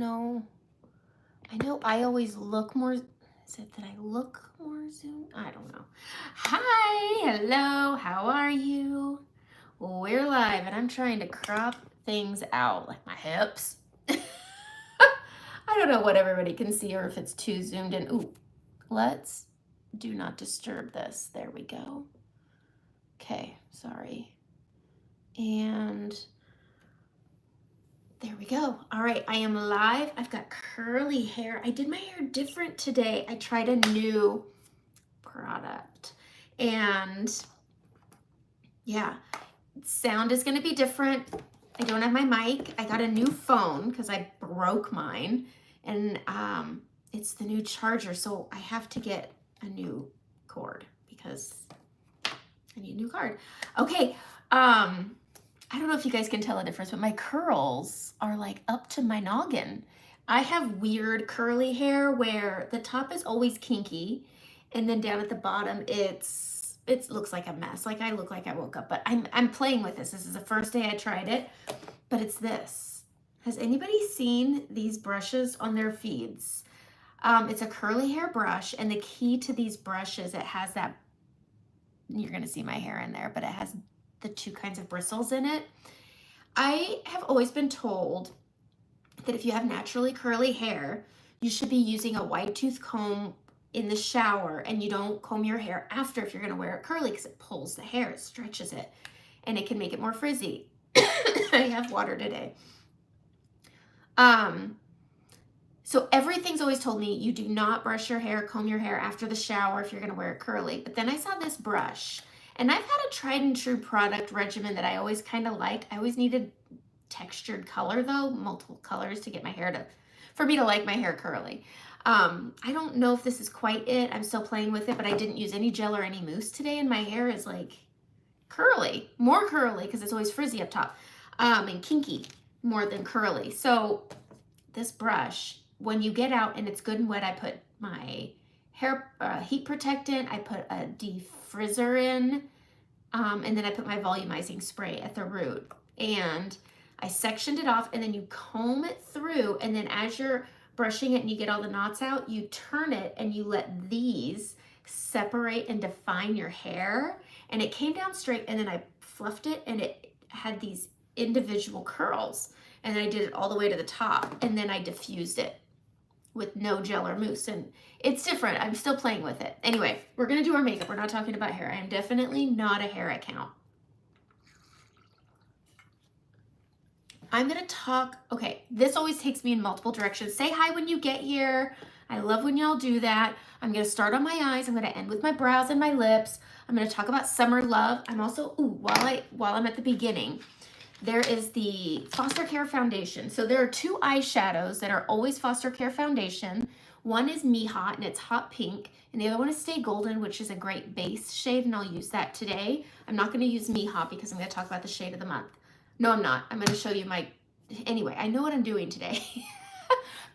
know. I know I always look more, is it that I look more zoomed? I don't know. Hi, hello, how are you? We're live and I'm trying to crop things out, like my hips. I don't know what everybody can see or if it's too zoomed in. Ooh, let's do not disturb this. There we go. Okay, sorry. And there we go. All right, I am live. I've got curly hair. I did my hair different today. I tried a new product. And yeah, sound is gonna be different. I don't have my mic. I got a new phone because I broke mine. And it's the new charger, so I have to get a new cord because I need a new card. Okay, I don't know if you guys can tell the difference, but my curls are like up to my noggin. I have weird curly hair where the top is always kinky and then down at the bottom it looks like a mess. Like I look like I woke up, but I'm playing with this. This is the first day I tried it, but it's this. Has anybody seen these brushes on their feeds? It's a curly hair brush, and the key to these brushes, it has that, you're gonna see my hair in there, but it has the two kinds of bristles in it. I have always been told that if you have naturally curly hair, you should be using a wide tooth comb in the shower, and you don't comb your hair after if you're gonna wear it curly because it pulls the hair, it stretches it, and it can make it more frizzy. I have water today. So everything's always told me you do not brush your hair, comb your hair after the shower if you're gonna wear it curly. But then I saw this brush, and I've had a tried and true product regimen that I always kind of liked. I always needed textured color though, multiple colors to get my hair for me to like my hair curly. I don't know if this is quite it. I'm still playing with it, but I didn't use any gel or any mousse today, and my hair is like curly, more curly because it's always frizzy up top, and kinky more than curly. So this brush, when you get out and it's good and wet, I put my hair heat protectant, I put a defrizzer in, and then I put my volumizing spray at the root, and I sectioned it off, and then you comb it through, and then as you're brushing it and you get all the knots out, you turn it and you let these separate and define your hair. And it came down straight, and then I fluffed it, and it had these individual curls, and then I did it all the way to the top, and then I diffused it with no gel or mousse, and it's different. I'm still playing with it. Anyway, we're gonna do our makeup. We're not talking about hair. I am definitely not a hair account. I'm gonna talk, okay, this always takes me in multiple directions. Say hi when you get here. I love when y'all do that. I'm gonna start on my eyes. I'm gonna end with my brows and my lips. I'm gonna talk about summer love. I'm also, while I'm at the beginning, there is the Foster Care Foundation. So there are two eyeshadows that are always Foster Care Foundation. One is Me Hot, and it's hot pink, and the other one is Stay Golden, which is a great base shade, and I'll use that today. I'm not gonna use Me Hot because I'm gonna talk about the shade of the month. No, I'm not. I'm gonna show you anyway, I know what I'm doing today.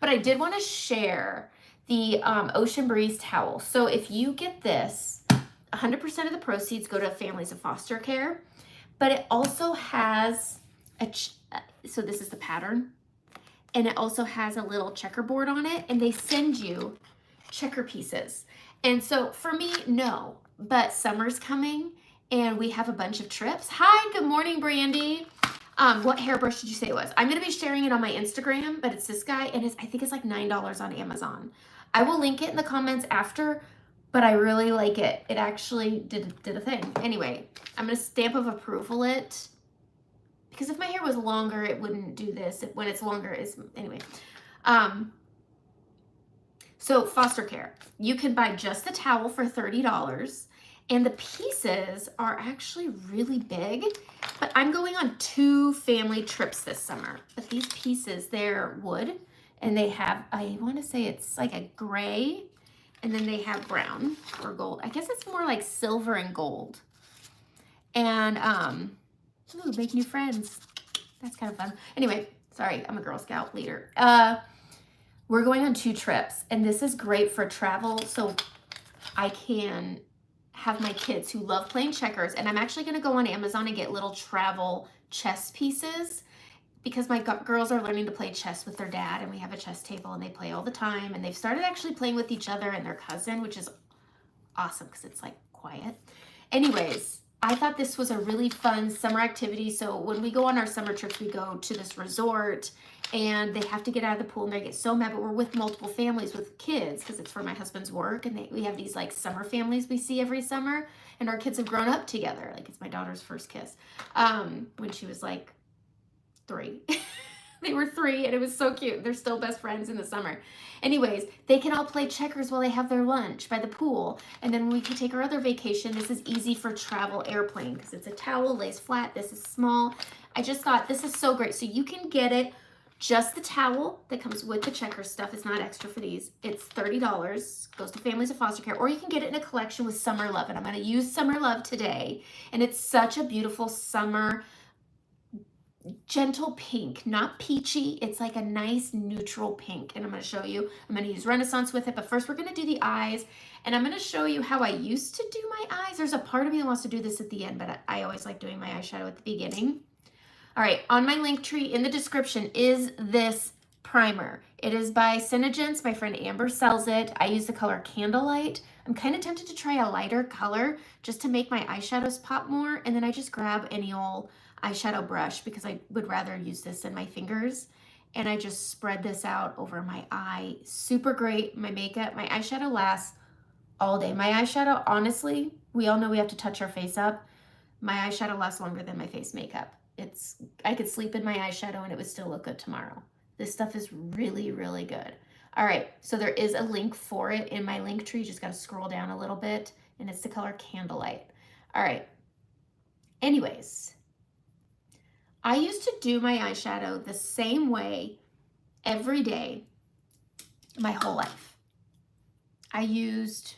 But I did wanna share the Ocean Breeze towel. So if you get this, 100% of the proceeds go to families of foster care. But it also has so this is the pattern, and it also has a little checkerboard on it, and they send you checker pieces. And so for me, no, but summer's coming and we have a bunch of trips. Hi, good morning, Brandy. What hairbrush did you say it was? I'm gonna be sharing it on my Instagram, but it's this guy, and I think it's like $9 on Amazon. I will link it in the comments after, but I really like it. It actually did a thing. Anyway, I'm gonna stamp of approval it, because if my hair was longer, it wouldn't do this. When it's longer, anyway. So foster care, you can buy just the towel for $30, and the pieces are actually really big, but I'm going on 2 family trips this summer. But these pieces, they're wood, and they have, I wanna say it's like a gray, and then they have brown or gold. I guess it's more like silver and gold. And, ooh, make new friends. That's kind of fun. Anyway, sorry, I'm a Girl Scout leader. We're going on 2 trips, and this is great for travel, so I can have my kids who love playing checkers, and I'm actually gonna go on Amazon and get little travel chess pieces because my girls are learning to play chess with their dad, and we have a chess table and they play all the time, and they've started actually playing with each other and their cousin, which is awesome because it's like quiet. Anyways, I thought this was a really fun summer activity. So when we go on our summer trips, we go to this resort and they have to get out of the pool and they get so mad, but we're with multiple families with kids because it's for my husband's work, and we have these like summer families we see every summer, and our kids have grown up together. Like, it's my daughter's first kiss when she was like 3. They were 3 and it was so cute. They're still best friends in the summer. Anyways, they can all play checkers while they have their lunch by the pool. And then when we can take our other vacation, this is easy for travel airplane because it's a towel, lays flat. This is small. I just thought this is so great. So you can get it, just the towel that comes with the checkers stuff. It's not extra for these. It's $30, goes to families of foster care, or you can get it in a collection with Summer Love. And I'm going to use Summer Love today. And it's such a beautiful summer gentle pink, not peachy. It's like a nice neutral pink, and I'm going to show you. I'm going to use Renaissance with it, but first we're going to do the eyes, and I'm going to show you how I used to do my eyes. There's a part of me that wants to do this at the end, but I always like doing my eyeshadow at the beginning. All right, on my link tree in the description is this primer. It is by Senegence. My friend Amber sells it. I use the color Candlelight. I'm kind of tempted to try a lighter color just to make my eyeshadows pop more, and then I just grab any old eyeshadow brush because I would rather use this in my fingers, and I just spread this out over my eye. Super great. My makeup, my eyeshadow lasts all day. My eyeshadow, honestly, we all know we have to touch our face up. My eyeshadow lasts longer than my face makeup. I could sleep in my eyeshadow and it would still look good tomorrow. This stuff is really, really good. All right, so there is a link for it in my link tree. You just got to scroll down a little bit, and it's the color Candlelight. All right. Anyways, I used to do my eyeshadow the same way every day my whole life. I used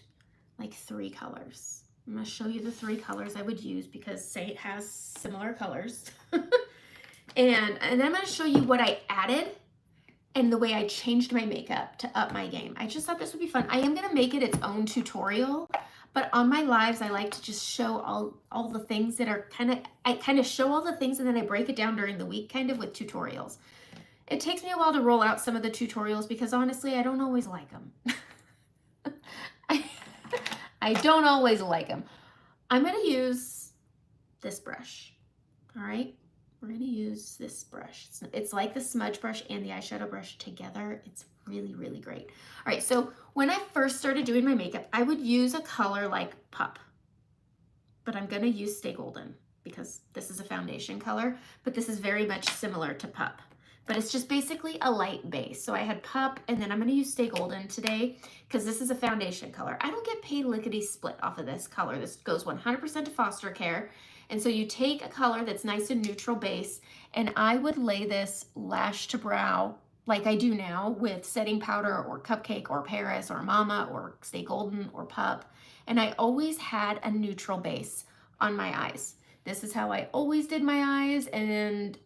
like 3 colors. I'm going to show you the 3 colors I would use because Saint has similar colors. and then I'm going to show you what I added and the way I changed my makeup to up my game. I just thought this would be fun. I am going to make it its own tutorial. But on my lives, I like to just show all the things that are I kind of show all the things, and then I break it down during the week kind of with tutorials. It takes me a while to roll out some of the tutorials because honestly, I don't always like them. I don't always like them. I'm going to use this brush. All right. We're going to use this brush. It's like the smudge brush and the eyeshadow brush together. It's really, really great. All right, so when I first started doing my makeup, I would use a color like Pup, but I'm going to use Stay Golden because this is a foundation color, but this is very much similar to Pup, but it's just basically a light base. So I had Pup, and then I'm going to use Stay Golden today because this is a foundation color. I don't get paid lickety split off of this color. This goes 100% to foster care. And so you take a color that's nice and neutral base, and I would lay this lash to brow like I do now with setting powder or Cupcake or Paris or Mama or Stay Golden or Pup. And I always had a neutral base on my eyes. This is how I always did my eyes. And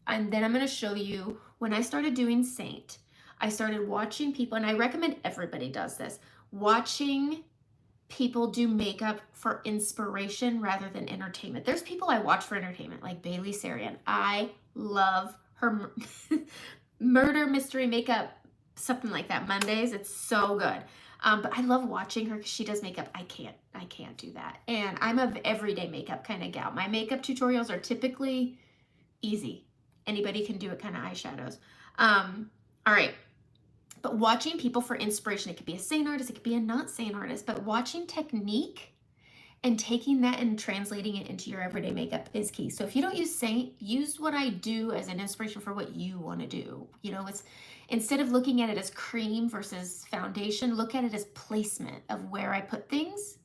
then I'm going to show you when I started doing Saint. I started watching people, and I recommend everybody does this, watching people do makeup for inspiration rather than entertainment. There's people I watch for entertainment, like Bailey Sarian. I love her murder mystery makeup, something like that, Mondays. It's so good. But I love watching her because she does makeup. I can't do that. And I'm a everyday makeup kind of gal. My makeup tutorials are typically easy. Anybody can do it kind of eyeshadows. All right. But watching people for inspiration, it could be a Saint artist, it could be a not Saint artist, but watching technique and taking that and translating it into your everyday makeup is key. So if you don't use Saint, use what I do as an inspiration for what you want to do. You know, it's instead of looking at it as cream versus foundation, look at it as placement of where I put things.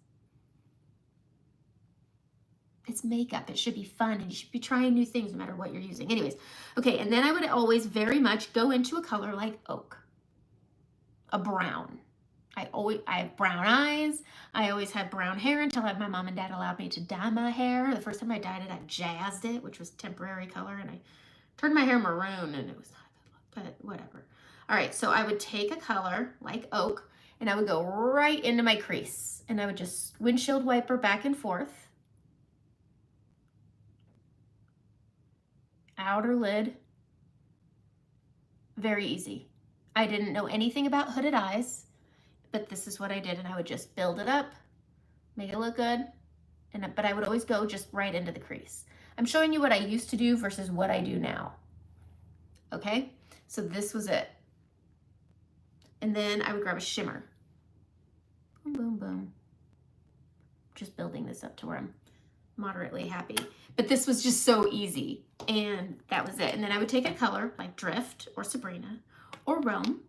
It's makeup. It should be fun, and you should be trying new things no matter what you're using. Anyways, okay, and then I would always very much go into a color like Oak. A brown. I have brown eyes. I always had brown hair until my mom and dad allowed me to dye my hair. The first time I dyed it, I jazzed it, which was temporary color, and I turned my hair maroon, and it was not a good look, but whatever. All right, so I would take a color like Oak, and I would go right into my crease, and I would just windshield wiper back and forth. Outer lid, Very easy. I didn't know anything about hooded eyes, but this is what I did, and I would just build it up, make it look good, but I would always go just right into the crease. I'm showing you what I used to do versus what I do now. Okay, so this was it. And then I would grab a shimmer. Boom, boom, boom. Just building this up to where I'm moderately happy. But this was just so easy, and that was it. And then I would take a color like Drift or Sabrina or Rome,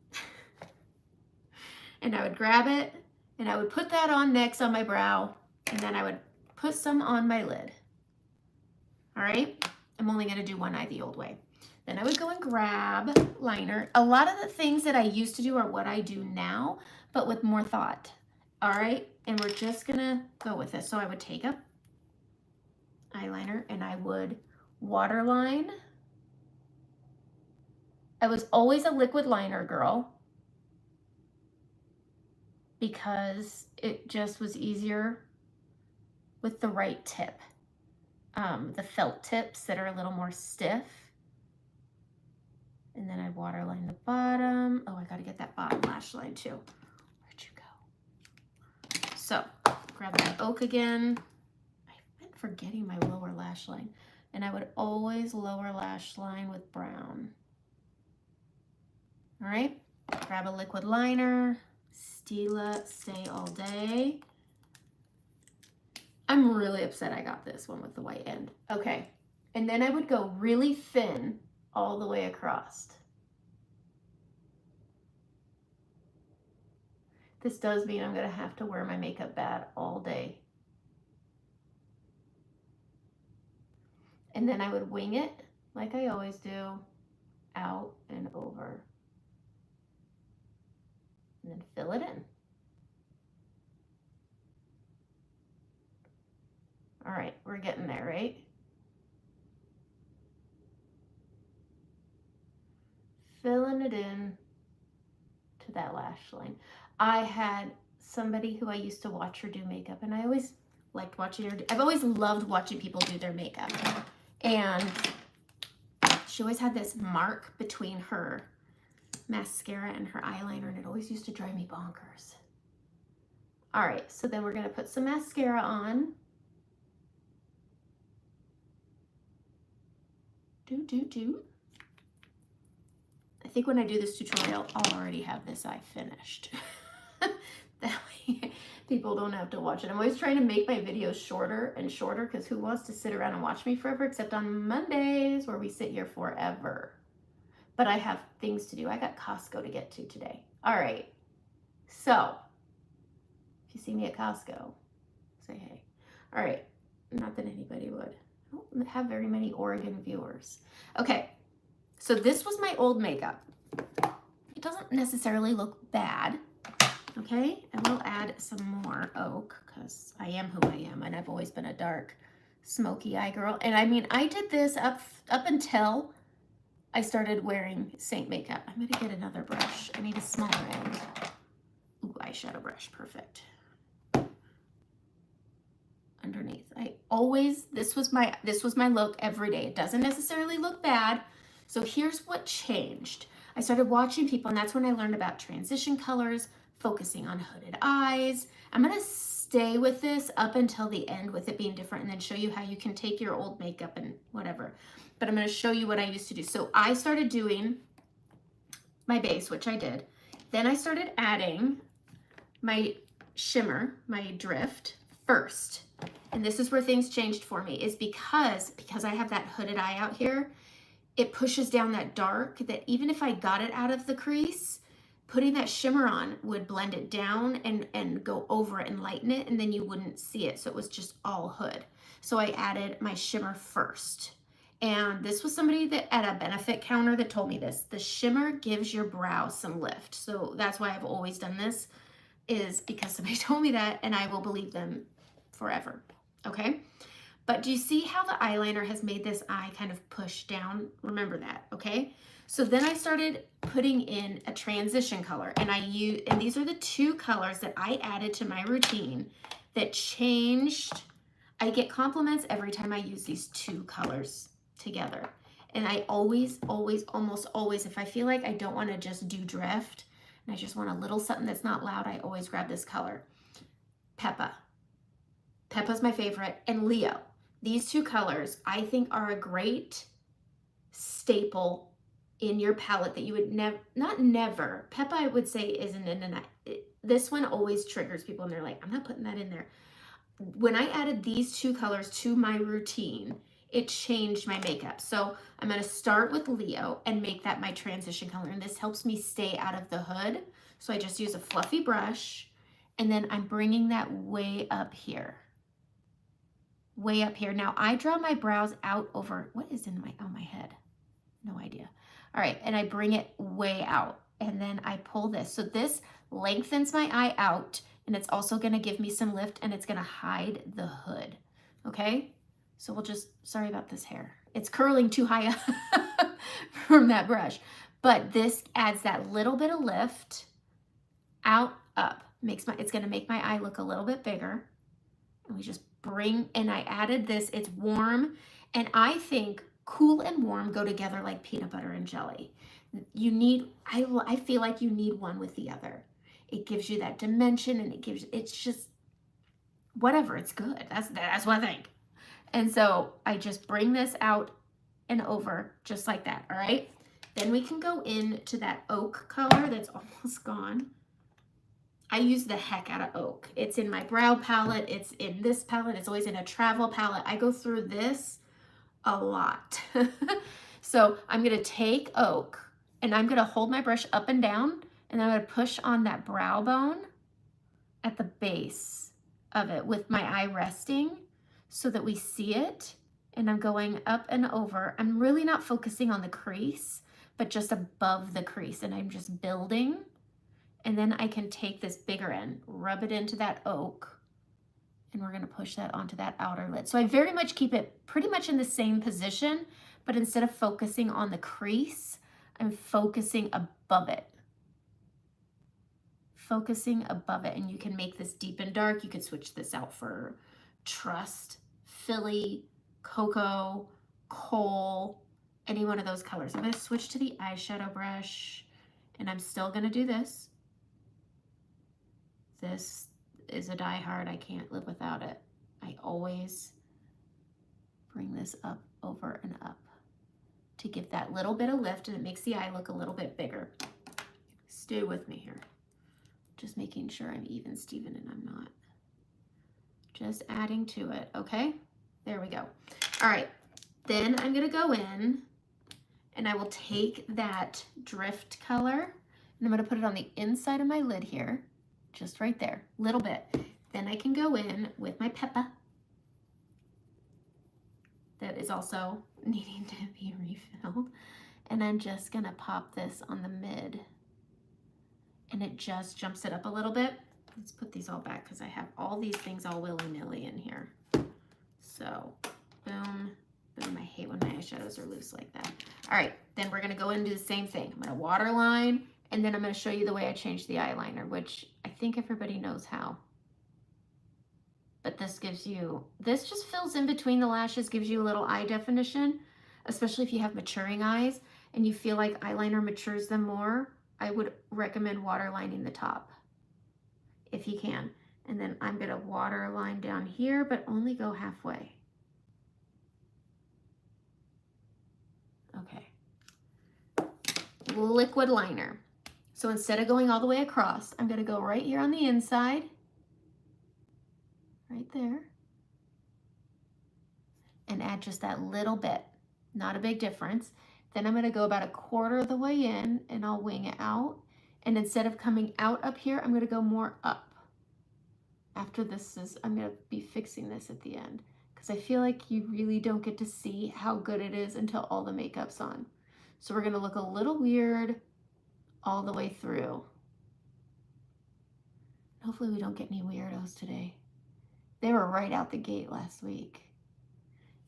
and I would grab it, and I would put that on next on my brow, and then I would put some on my lid. All right, I'm only gonna do one eye the old way. Then I would go and grab liner. A lot of the things that I used to do are what I do now, but with more thought. All right, and we're just gonna go with this. So I would take a eyeliner and I would waterline. I was always a liquid liner girl because it just was easier with the right tip. The felt tips that are a little more stiff. And then I waterline the bottom. Oh, I gotta get that bottom lash line too. Where'd you go? So, grab that oak again. I've been forgetting my lower lash line. And I would always lower lash line with brown. All right, grab a liquid liner. Stila, Stay All Day. I'm really upset I got this one with the white end. Okay, and then I would go really thin all the way across. This does mean I'm gonna have to wear my makeup bad all day. And then I would wing it like I always do, out and over. And then fill it in. All right, we're getting there, right? Filling it in to that lash line. I had somebody who I used to watch her do makeup, and I always liked watching her. I've always loved watching people do their makeup. And she always had this mark between her mascara and her eyeliner, and it always used to drive me bonkers. All right, so then we're gonna put some mascara on. I think when I do this tutorial, I'll already have this eye finished. That way people don't have to watch it. I'm always trying to make my videos shorter and shorter because who wants to sit around and watch me forever, except on Mondays where we sit here forever. But I have things to do. I got Costco to get to today. All right, so if you see me at Costco, say hey. All right, not that anybody would. I don't have very many Oregon viewers. Okay, so this was my old makeup. It doesn't necessarily look bad. Okay, I will add some more oak because I am who I am, and I've always been a dark, smoky eye girl. And I mean, I did this up until I started wearing Saint makeup. I'm gonna get another brush. I need a smaller end. Ooh, eyeshadow brush, perfect. Underneath, this was my look every day. It doesn't necessarily look bad. So here's what changed. I started watching people, and that's when I learned about transition colors, focusing on hooded eyes. I'm gonna stay with this up until the end with it being different, and then show you how you can take your old makeup and whatever. But I'm gonna show you what I used to do. So I started doing my base, which I did. Then I started adding my shimmer, my Drift first. And this is where things changed for me, is because I have that hooded eye out here, it pushes down that dark that even if I got it out of the crease, putting that shimmer on would blend it down and go over it and lighten it, and then you wouldn't see it. So it was just all hood. So I added my shimmer first. And this was somebody that at a benefit counter that told me this. The shimmer gives your brow some lift. So that's why I've always done this, is because somebody told me that, and I will believe them forever. Okay? But do you see how the eyeliner has made this eye kind of push down? Remember that, okay? So then I started putting in a transition color, and these are the two colors that I added to my routine that changed. I get compliments every time I use these two colors together. And I always, almost always, if I feel like I don't want to just do drift and I just want a little something that's not loud, I always grab this color. Peppa. Peppa's my favorite. And Leo. These two colors I think are a great staple in your palette that you would never, Peppa I would say isn't in an, this one always triggers people and they're like, I'm not putting that in there. When I added these two colors to my routine, it changed my makeup. So I'm going to start with Leo and make that my transition color. And this helps me stay out of the hood. So I just use a fluffy brush and then I'm bringing that way up here. Way up here. Now I draw my brows out over, what is in my, my head? No idea. All right. And I bring it way out and then I pull this. So this lengthens my eye out and it's also going to give me some lift and it's going to hide the hood. Okay. So we'll just, sorry about this hair. It's curling too high up from that brush. But this adds that little bit of lift out, up. It's going to make my eye look a little bit bigger. And we just bring, and I added this, it's warm. And I think cool and warm go together like peanut butter and jelly. You need, I feel like you need one with the other. It gives you that dimension and it's just, whatever, it's good. That's what I think. And so I just bring this out and over just like that, all right? Then we can go into that oak color that's almost gone. I use the heck out of oak. It's in my brow palette. It's in this palette. It's always in a travel palette. I go through this a lot. So I'm going to take oak and I'm going to hold my brush up and down and I'm going to push on that brow bone at the base of it with my eye resting so that we see it. And I'm going up and over. I'm really not focusing on the crease, but just above the crease. And I'm just building. And then I can take this bigger end, rub it into that oak, and we're gonna push that onto that outer lid. So I very much keep it pretty much in the same position, but instead of focusing on the crease, I'm focusing above it. Focusing above it, and you can make this deep and dark. You could switch this out for Trust, Philly, Cocoa, Coal, any one of those colors. I'm gonna switch to the eyeshadow brush, and I'm still gonna do this. This is a die-hard. I can't live without it. I always bring this up, over, and up to give that little bit of lift, and it makes the eye look a little bit bigger. Stay with me here. Just making sure I'm even, Steven, and I'm not. Just adding to it, okay? There we go. All right, then I'm gonna go in and I will take that drift color and I'm gonna put it on the inside of my lid here. Just right there, little bit. Then I can go in with my Peppa. That is also needing to be refilled. And I'm just gonna pop this on the mid. And it just jumps it up a little bit. Let's put these all back because I have all these things all willy-nilly in here. So, boom, boom. I hate when my eyeshadows are loose like that. All right, then we're gonna go in and do the same thing. I'm gonna waterline, and then I'm gonna show you the way I change the eyeliner, which I think everybody knows how. But this gives you, this just fills in between the lashes, gives you a little eye definition, especially if you have maturing eyes and you feel like eyeliner matures them more. I would recommend waterlining the top if you can. And then I'm gonna waterline down here, but only go halfway. Okay. Liquid liner. So instead of going all the way across, I'm gonna go right here on the inside, right there, and add just that little bit, not a big difference. Then I'm gonna go about 1/4 of the way in and I'll wing it out. And instead of coming out up here, I'm gonna go more up. After this is, I'm gonna be fixing this at the end because I feel like you really don't get to see how good it is until all the makeup's on. So we're gonna look a little weird all the way through. Hopefully we don't get any weirdos today. They were right out the gate last week.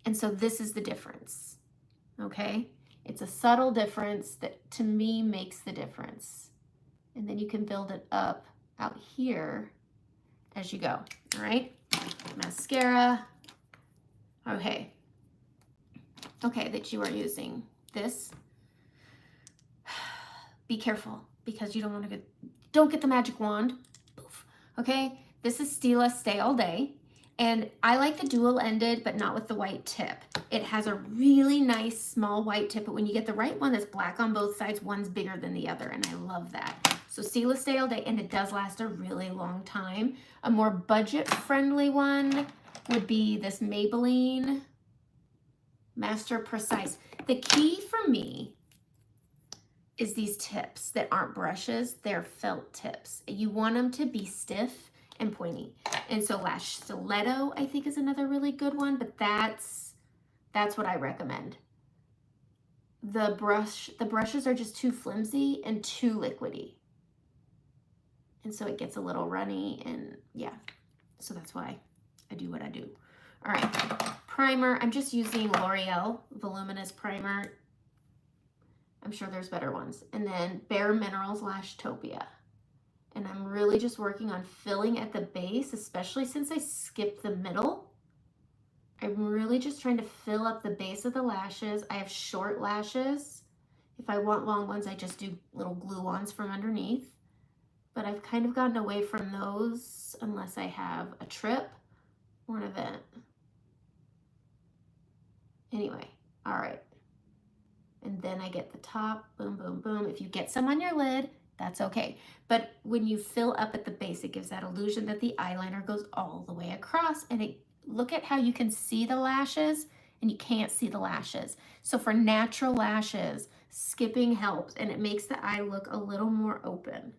And so this is the difference, okay? It's a subtle difference that to me makes the difference. And then you can build it up out here as you go, all right? Mascara, okay. Okay, that you are using this. Be careful because you don't get the magic wand. Poof. Okay, this is Stila Stay All Day. And I like the dual ended, but not with the white tip. It has a really nice small white tip, but when you get the right one that's black on both sides, one's bigger than the other, and I love that. So Stila Stay All Day, and it does last a really long time. A more budget-friendly one would be this Maybelline Master Precise. The key for me is these tips that aren't brushes, they're felt tips. You want them to be stiff and pointy. And so Lash Stiletto, I think, is another really good one, but that's what I recommend. The brushes are just too flimsy and too liquidy. And so it gets a little runny, and yeah, so that's why I do what I do. All right, primer, I'm just using L'Oreal Voluminous Primer. I'm sure there's better ones. And then Bare Minerals Lashtopia. And I'm really just working on filling at the base, especially since I skipped the middle. I'm really just trying to fill up the base of the lashes. I have short lashes. If I want long ones, I just do little glue-ons from underneath. But I've kind of gotten away from those unless I have a trip or an event. Anyway, all right. And then I get the top, boom, boom, boom. If you get some on your lid, that's okay. But when you fill up at the base, it gives that illusion that the eyeliner goes all the way across. And look at how you can see the lashes and you can't see the lashes. So for natural lashes, skipping helps, and it makes the eye look a little more open.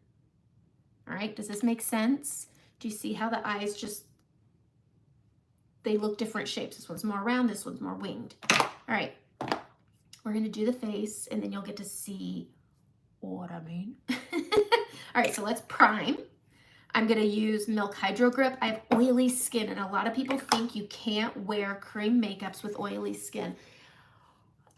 All right, does this make sense? Do you see how the eyes they look different shapes? This one's more round, this one's more winged. All right, we're gonna do the face, and then you'll get to see what I mean. All right, so let's prime. I'm gonna use Milk Hydro Grip. I have oily skin, and a lot of people think you can't wear cream makeups with oily skin.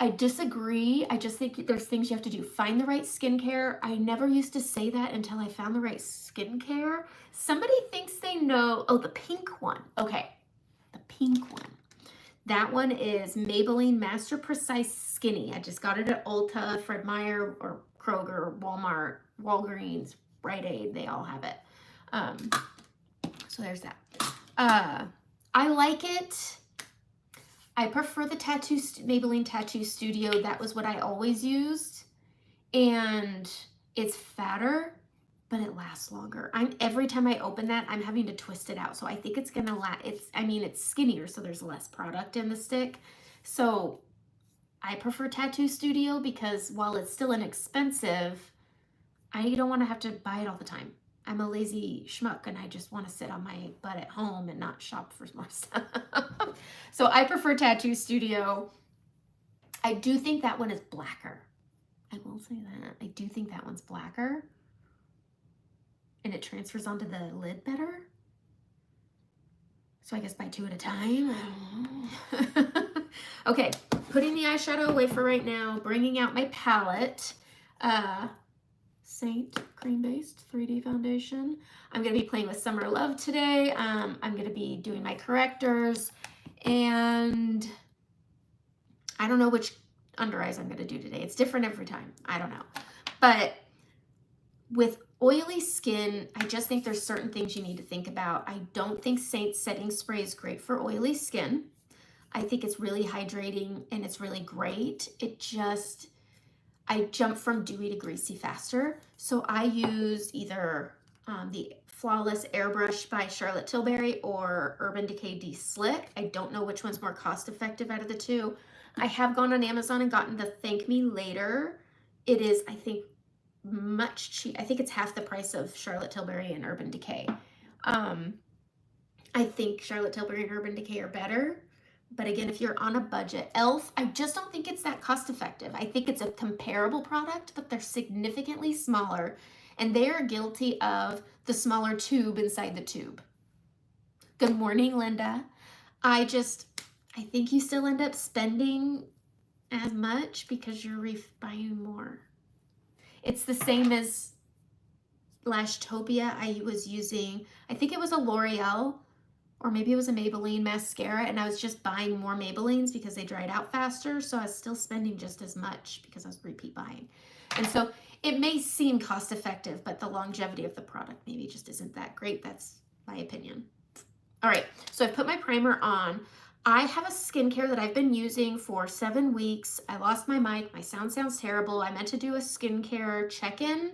I disagree. I just think there's things you have to do. Find the right skincare. I never used to say that until I found the right skincare. Somebody thinks they know, oh, the pink one. Okay, the pink one. That one is Maybelline Master Precise Skinny. I just got it at Ulta, Fred Meyer, or Kroger, Walmart, Walgreens, Rite Aid. They all have it. So there's that. I like it. I prefer the Maybelline Tattoo Studio. That was what I always used. And it's fatter, but it lasts longer. Every time I open that, I'm having to twist it out. So I think it's gonna last. It's skinnier, so there's less product in the stick. So I prefer Tattoo Studio because while it's still inexpensive, I don't want to have to buy it all the time. I'm a lazy schmuck and I just want to sit on my butt at home and not shop for more stuff. So I prefer Tattoo Studio. I do think that one is blacker. I will say that. I do think that one's blacker. And it transfers onto the lid better. So I guess buy two at a time. Okay, putting the eyeshadow away for right now. Bringing out my palette. Saint Cream Based 3D Foundation. I'm going to be playing with Summer Love today. I'm going to be doing my correctors, and I don't know which under eyes I'm going to do today. It's different every time. I don't know. But with oily skin, I just think there's certain things you need to think about. I don't think Saint's setting spray is great for oily skin. I think it's really hydrating and it's really great. I jump from dewy to greasy faster. So I use either the Flawless Airbrush by Charlotte Tilbury or Urban Decay De-Slick. I don't know which one's more cost effective out of the two. I have gone on Amazon and gotten the Thank Me Later. It is, I think, much cheap. I think it's half the price of Charlotte Tilbury and Urban Decay. I think Charlotte Tilbury and Urban Decay are better. But again, if you're on a budget, e.l.f., I just don't think it's that cost effective. I think it's a comparable product, but they're significantly smaller, and they are guilty of the smaller tube inside the tube. Good morning, Linda. I think you still end up spending as much because you're buying more. It's the same as Lashtopia. I was using, I think it was a L'Oreal or maybe it was a Maybelline mascara, and I was just buying more Maybellines because they dried out faster, so I was still spending just as much because I was repeat buying. And so it may seem cost effective, but the longevity of the product maybe just isn't that great. That's my opinion. All right, so I've put my primer on. I have a skincare that I've been using for 7 weeks. I lost my mic. My sound sounds terrible. I meant to do a skincare check-in,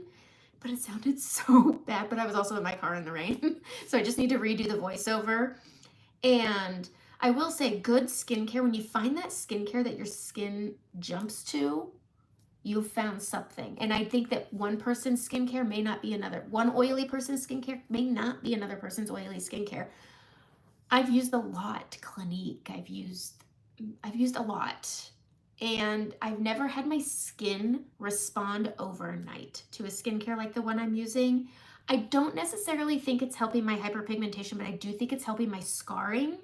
but it sounded so bad, but I was also in my car in the rain. So I just need to redo the voiceover. And I will say good skincare, when you find that skincare that your skin jumps to, you've found something. And I think that one person's skincare may not be another. One oily person's skincare may not be another person's oily skincare. I've used a lot, Clinique. I've used a lot. And I've never had my skin respond overnight to a skincare like the one I'm using. I don't necessarily think it's helping my hyperpigmentation, but I do think it's helping my scarring.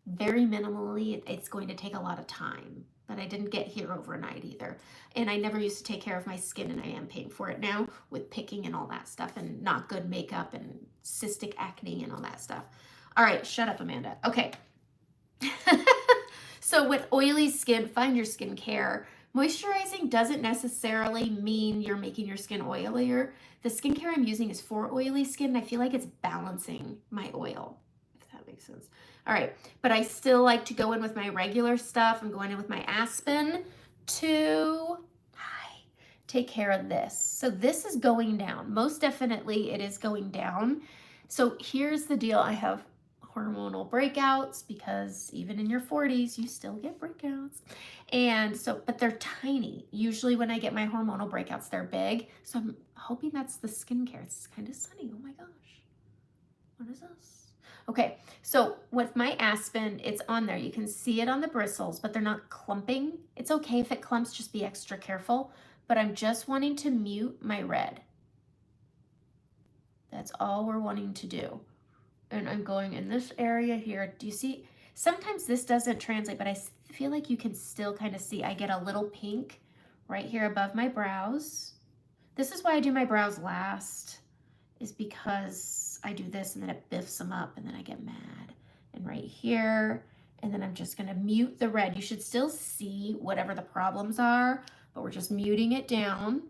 Very minimally. It's going to take a lot of time, but I didn't get here overnight either. And I never used to take care of my skin, and I am paying for it now with picking and all that stuff, and not good makeup and cystic acne and all that stuff. All right, shut up, Amanda. Okay. So with oily skin, find your skincare. Moisturizing doesn't necessarily mean you're making your skin oilier. The skincare I'm using is for oily skin, and I feel like it's balancing my oil, if that makes sense. All right, but I still like to go in with my regular stuff. I'm going in with my Aspen to take care of this. So this is going down. Most definitely it is going down. So here's the deal. I have hormonal breakouts because even in your 40s, you still get breakouts. And so, but they're tiny. Usually when I get my hormonal breakouts, they're big. So I'm hoping that's the skincare. It's kind of sunny. Oh my gosh. What is this? Okay, so with my Aspen, it's on there. You can see it on the bristles, but they're not clumping. It's okay if it clumps, just be extra careful. But I'm just wanting to mute my red. That's all we're wanting to do. And I'm going in this area here. Do you see? Sometimes this doesn't translate, but I feel like you can still kind of see. I get a little pink right here above my brows. This is why I do my brows last, is because I do this and then it biffs them up and then I get mad. And right here, and then I'm just gonna mute the red. You should still see whatever the problems are, but we're just muting it down.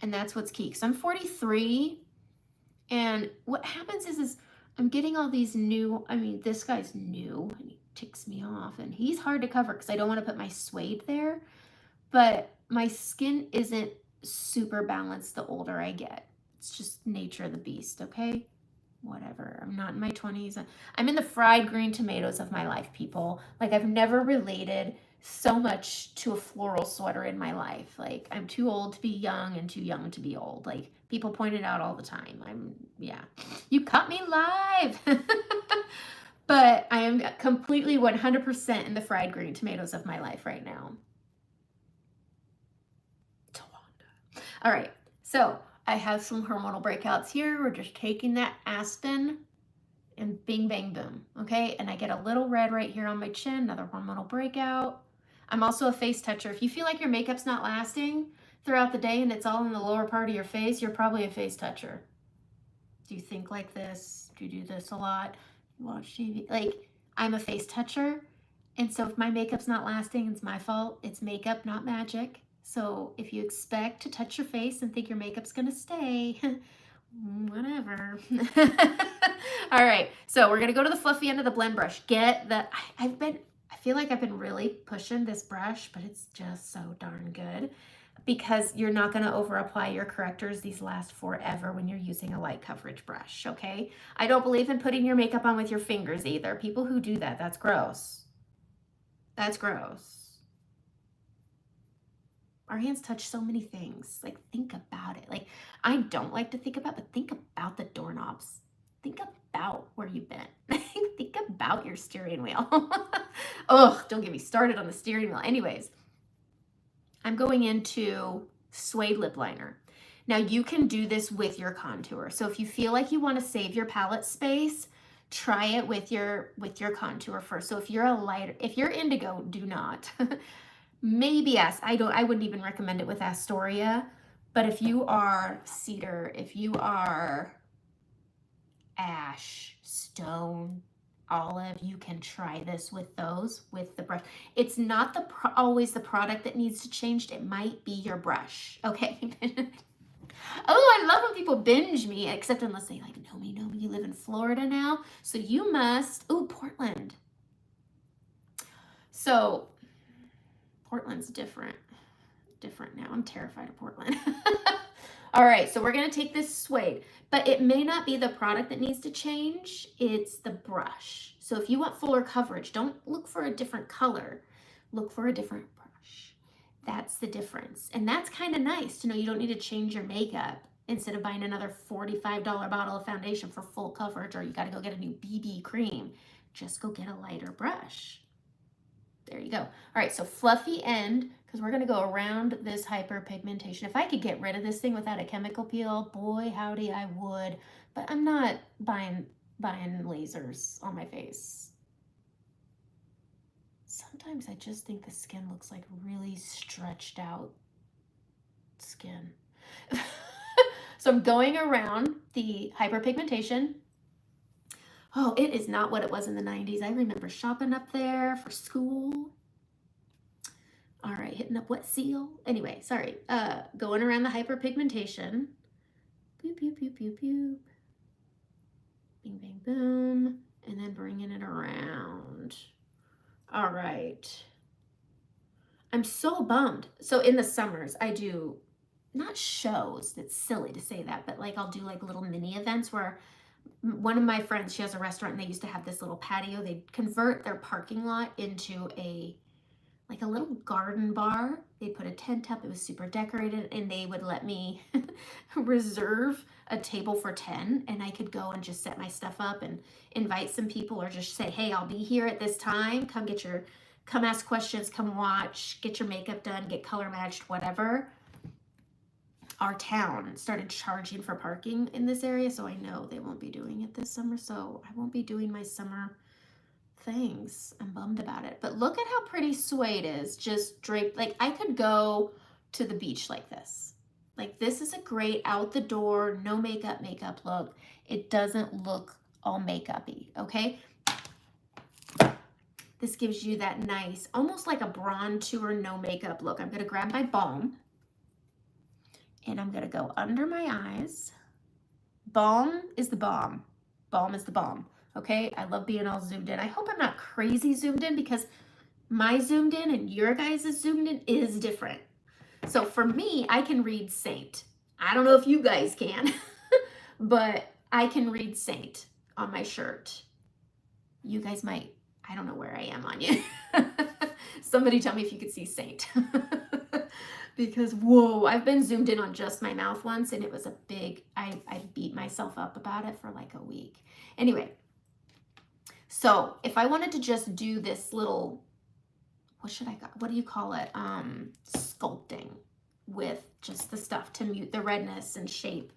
And that's what's key, because I'm 43, and what happens is I'm getting all these new, this guy's new, and he ticks me off, and he's hard to cover because I don't want to put my suede there, but my skin isn't super balanced the older I get. It's just nature of the beast, okay? Whatever. I'm not in my 20s. I'm in the fried green tomatoes of my life, people. Like, I've never related so much to a floral sweater in my life. Like, I'm too old to be young and too young to be old. Like, people point it out all the time. Yeah. You caught me live. But I am completely 100% in the fried green tomatoes of my life right now. All right. So I have some hormonal breakouts here. We're just taking that Aspen and bing, bang, boom. Okay. And I get a little red right here on my chin, another hormonal breakout. I'm also a face toucher. If you feel like your makeup's not lasting throughout the day and it's all in the lower part of your face, you're probably a face toucher. Do you think like this? Do you do this a lot? You watch TV? Like, I'm a face toucher. And so if my makeup's not lasting, it's my fault. It's makeup, not magic. So if you expect to touch your face and think your makeup's gonna stay, whatever. All right, so we're gonna go to the fluffy end of the blend brush. I feel like I've been really pushing this brush, but it's just so darn good because you're not gonna over apply your correctors. These last forever when you're using a light coverage brush, okay? I don't believe in putting your makeup on with your fingers either. People who do that, that's gross. That's gross. Our hands touch so many things. Like, think about it. Like, I don't like to think about, but think about the doorknobs. Think about where you've been. Think about your steering wheel. Oh, don't get me started on the steering wheel. Anyways, I'm going into suede lip liner. Now, you can do this with your contour. So if you feel like you want to save your palette space, try it with your contour first. So if you're indigo, do not. Maybe I wouldn't even recommend it with Astoria, but if you are cedar, if you are ash, stone, olive, you can try this with those, with the brush. It's not always the product that needs to change. It might be your brush, okay? Oh, I love when people binge me, except unless they like, know me, you live in Florida now. So you must, ooh, Portland. So Portland's different now. I'm terrified of Portland. All right, so we're gonna take this suede, but it may not be the product that needs to change, it's the brush. So if you want fuller coverage, don't look for a different color, look for a different brush. That's the difference. And that's kind of nice to know you don't need to change your makeup instead of buying another $45 bottle of foundation for full coverage, or you gotta go get a new BB cream. Just go get a lighter brush. There you go. All right, so fluffy end, because we're gonna go around this hyperpigmentation. If I could get rid of this thing without a chemical peel, boy, howdy, I would. But I'm not buying lasers on my face. Sometimes I just think the skin looks like really stretched out skin. So I'm going around the hyperpigmentation. Oh, it is not what it was in the 90s. I remember shopping up there for school. All right, hitting up Wet Seal. Anyway, sorry. Going around the hyperpigmentation. Boop, boop, boop, boop, boop. Bing, bang, boom. And then bringing it around. All right. I'm so bummed. So in the summers, I do, not shows, it's silly to say that, but like I'll do like little mini events where one of my friends, she has a restaurant and they used to have this little patio. They'd convert their parking lot into like a little garden bar. They put a tent up, it was super decorated, and they would let me reserve a table for 10 and I could go and just set my stuff up and invite some people, or just say, hey, I'll be here at this time. Come ask questions, come watch, get your makeup done, get color matched, whatever. Our town started charging for parking in this area, so I know they won't be doing it this summer, so I won't be doing my summer things. I'm bummed about it. But look at how pretty suede is, just draped. Like I could go to the beach like this. Like this is a great out the door, no makeup look. It doesn't look all makeup-y, okay? This gives you that nice, almost like a bronzer, no makeup look. I'm gonna grab my balm and I'm gonna go under my eyes. Balm is the bomb. Balm is the bomb. Okay, I love being all zoomed in. I hope I'm not crazy zoomed in, because my zoomed in and your guys' zoomed in is different. So for me, I can read Saint. I don't know if you guys can, but I can read Saint on my shirt. You guys might. I don't know where I am on you. Somebody tell me if you could see Saint. Because, whoa, I've been zoomed in on just my mouth once, and it was a big, I beat myself up about it for like a week. Anyway, so if I wanted to just do this little, what do you call it? Sculpting with just the stuff to mute the redness and shape,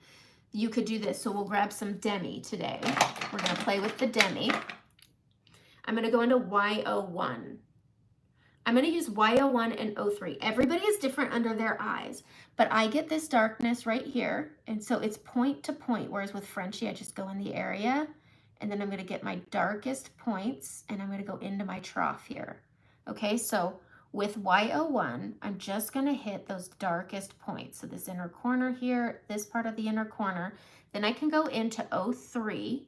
you could do this. So we'll grab some Demi today. We're gonna play with the Demi. I'm gonna go into Y01. I'm gonna use Y01 and O3. Everybody is different under their eyes, but I get this darkness right here, and so it's point to point, whereas with Frenchie, I just go in the area, and then I'm gonna get my darkest points, and I'm gonna go into my trough here. Okay, so with Y01, I'm just gonna hit those darkest points. So this inner corner here, this part of the inner corner, then I can go into O3,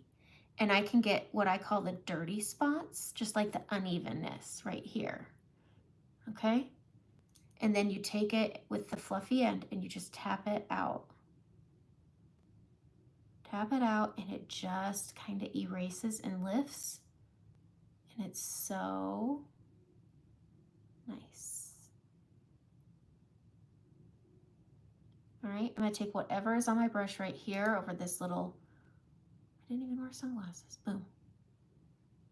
and I can get what I call the dirty spots, just like the unevenness right here. Okay, and then you take it with the fluffy end and you just tap it out. Tap it out, and it just kind of erases and lifts, and it's so nice. All right, I'm gonna take whatever is on my brush right here over this little, I didn't even wear sunglasses, boom.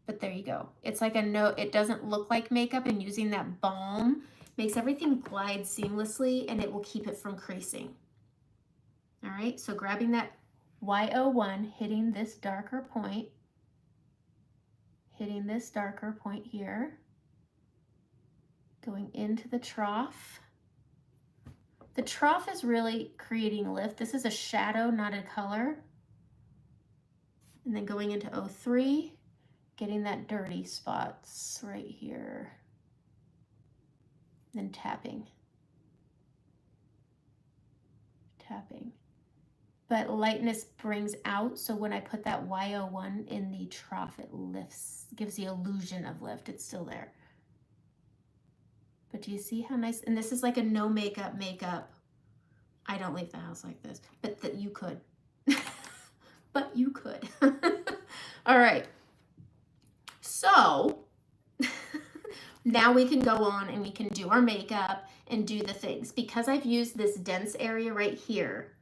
But there you go. It's like a note. It doesn't look like makeup, and using that balm makes everything glide seamlessly, and it will keep it from creasing. All right, so grabbing that Y01, hitting this darker point here, going into the trough. The trough is really creating lift. This is a shadow, not a color. And then going into O3, getting that dirty spots right here. Then tapping. Tapping. But lightness brings out, so when I put that Y01 in the trough, it lifts, gives the illusion of lift. It's still there. But do you see how nice? And this is like a no makeup makeup. I don't leave the house like this, but that you could. But you could. All right. So now we can go on and we can do our makeup and do the things. Because I've used this dense area right here,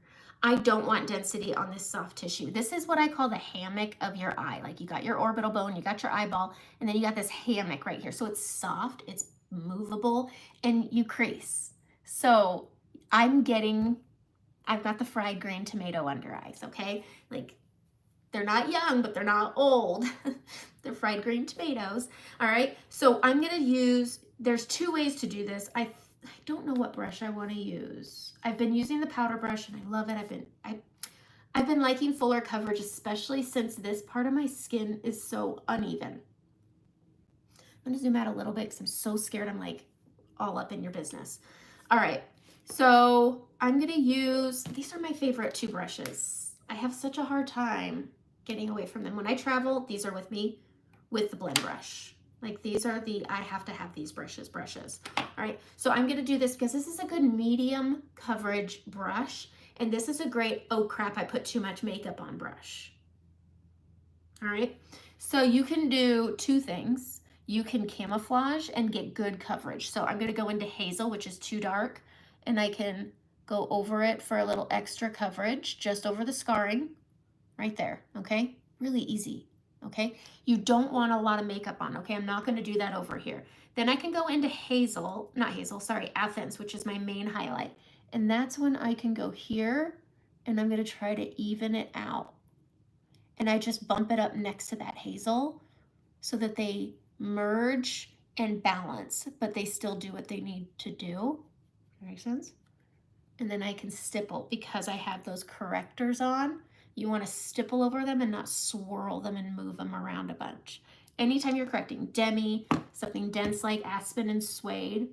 I don't want density on this soft tissue. This is what I call the hammock of your eye. Like you got your orbital bone, you got your eyeball, and then you got this hammock right here. So it's soft, it's movable, and you crease. So I've got the fried green tomato under eyes, okay? Like they're not young, but they're not old. They're fried green tomatoes. All right, so I'm gonna use, there's two ways to do this. I don't know what brush I wanna use. I've been using the powder brush and I love it. I've been liking fuller coverage, especially since this part of my skin is so uneven. I'm gonna zoom out a little bit because I'm so scared I'm like all up in your business. All right, so I'm gonna use, these are my favorite two brushes. I have such a hard time getting away from them. When I travel, these are with me with the blend brush. Like these are the, I have to have these brushes. All right, so I'm gonna do this because this is a good medium coverage brush. And this is a great, oh crap, I put too much makeup on brush. All right, so you can do two things. You can camouflage and get good coverage. So I'm gonna go into Hazel, which is too dark, and I can go over it for a little extra coverage, just over the scarring, right there, okay? Really easy, okay? You don't want a lot of makeup on, okay? I'm not gonna do that over here. Then I can go into Athens, which is my main highlight. And that's when I can go here, and I'm gonna try to even it out. And I just bump it up next to that Hazel so that they merge and balance, but they still do what they need to do. That makes sense? And then I can stipple because I have those correctors on. You want to stipple over them and not swirl them and move them around a bunch. Anytime you're correcting demi, something dense like aspen and suede,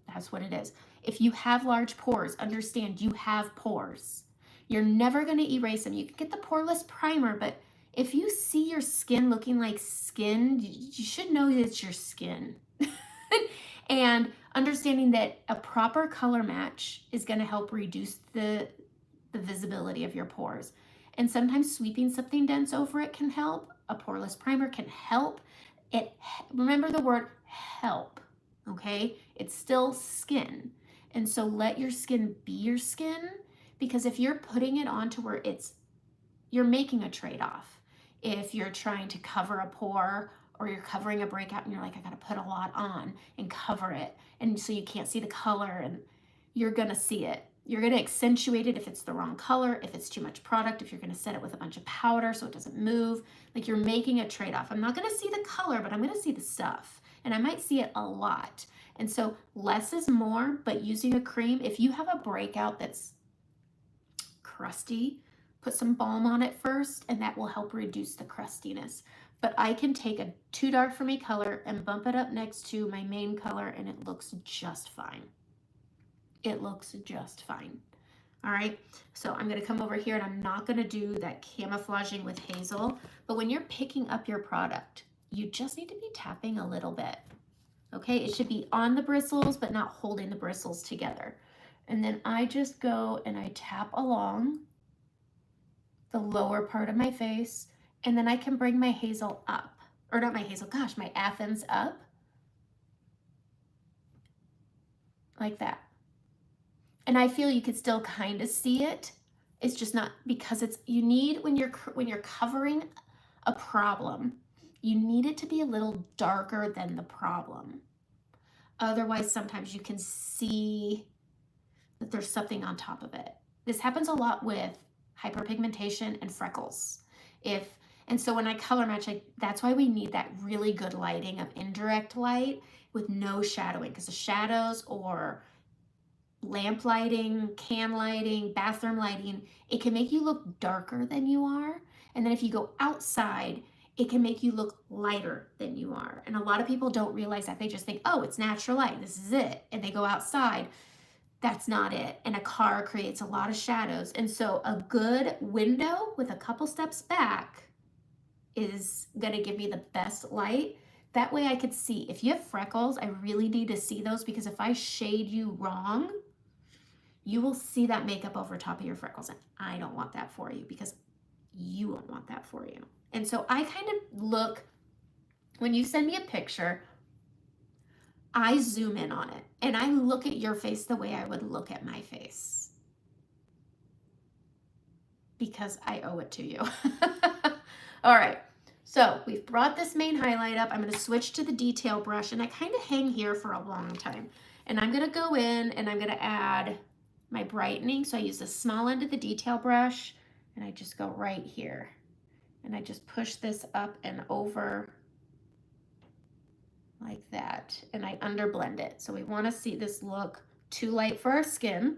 that's what it is. If you have large pores, understand you have pores. You're never going to erase them. You can get the poreless primer, but if you see your skin looking like skin, you should know that it's your skin. And understanding that a proper color match is going to help reduce the visibility of your pores. And sometimes sweeping something dense over it can help. A poreless primer can help. Remember the word help, okay? It's still skin. And so let your skin be your skin, because if you're putting it on to where you're making a trade-off. If you're trying to cover a pore or you're covering a breakout and you're like, I gotta put a lot on and cover it, and so you can't see the color, and you're gonna see it. You're gonna accentuate it if it's the wrong color, if it's too much product, if you're gonna set it with a bunch of powder so it doesn't move. Like you're making a trade-off. I'm not gonna see the color, but I'm gonna see the stuff. And I might see it a lot. And so less is more, but using a cream, if you have a breakout that's crusty, put some balm on it first, and that will help reduce the crustiness. But I can take a too dark for me color and bump it up next to my main color, and it looks just fine. It looks just fine. All right, so I'm gonna come over here, and I'm not gonna do that camouflaging with Hazel, but when you're picking up your product, you just need to be tapping a little bit, okay? It should be on the bristles, but not holding the bristles together. And then I just go and I tap along the lower part of my face, and then I can bring my Hazel up, or not my Hazel, gosh, my Athens up, like that. And I feel you could still kind of see it. It's just not, because it's, you need, when you're covering a problem, you need it to be a little darker than the problem. Otherwise, sometimes you can see that there's something on top of it. This happens a lot with hyperpigmentation and freckles. And so when I color match, that's why we need that really good lighting of indirect light with no shadowing, because the shadows or lamp lighting, can lighting, bathroom lighting, it can make you look darker than you are. And then if you go outside, it can make you look lighter than you are. And a lot of people don't realize that. They just think, oh, it's natural light, this is it. And they go outside. That's not it. And a car creates a lot of shadows. And so a good window with a couple steps back is gonna give me the best light. That way I could see. If you have freckles, I really need to see those, because if I shade you wrong, you will see that makeup over top of your freckles. And I don't want that for you, because you won't want that for you. And so I kind of look, when you send me a picture, I zoom in on it and I look at your face the way I would look at my face, because I owe it to you. All right, so we've brought this main highlight up. I'm going to switch to the detail brush, and I kind of hang here for a long time. And I'm going to go in and I'm going to add my brightening. So I use the small end of the detail brush and I just go right here. And I just push this up and over like that. And I underblend it. So we want to see this look too light for our skin,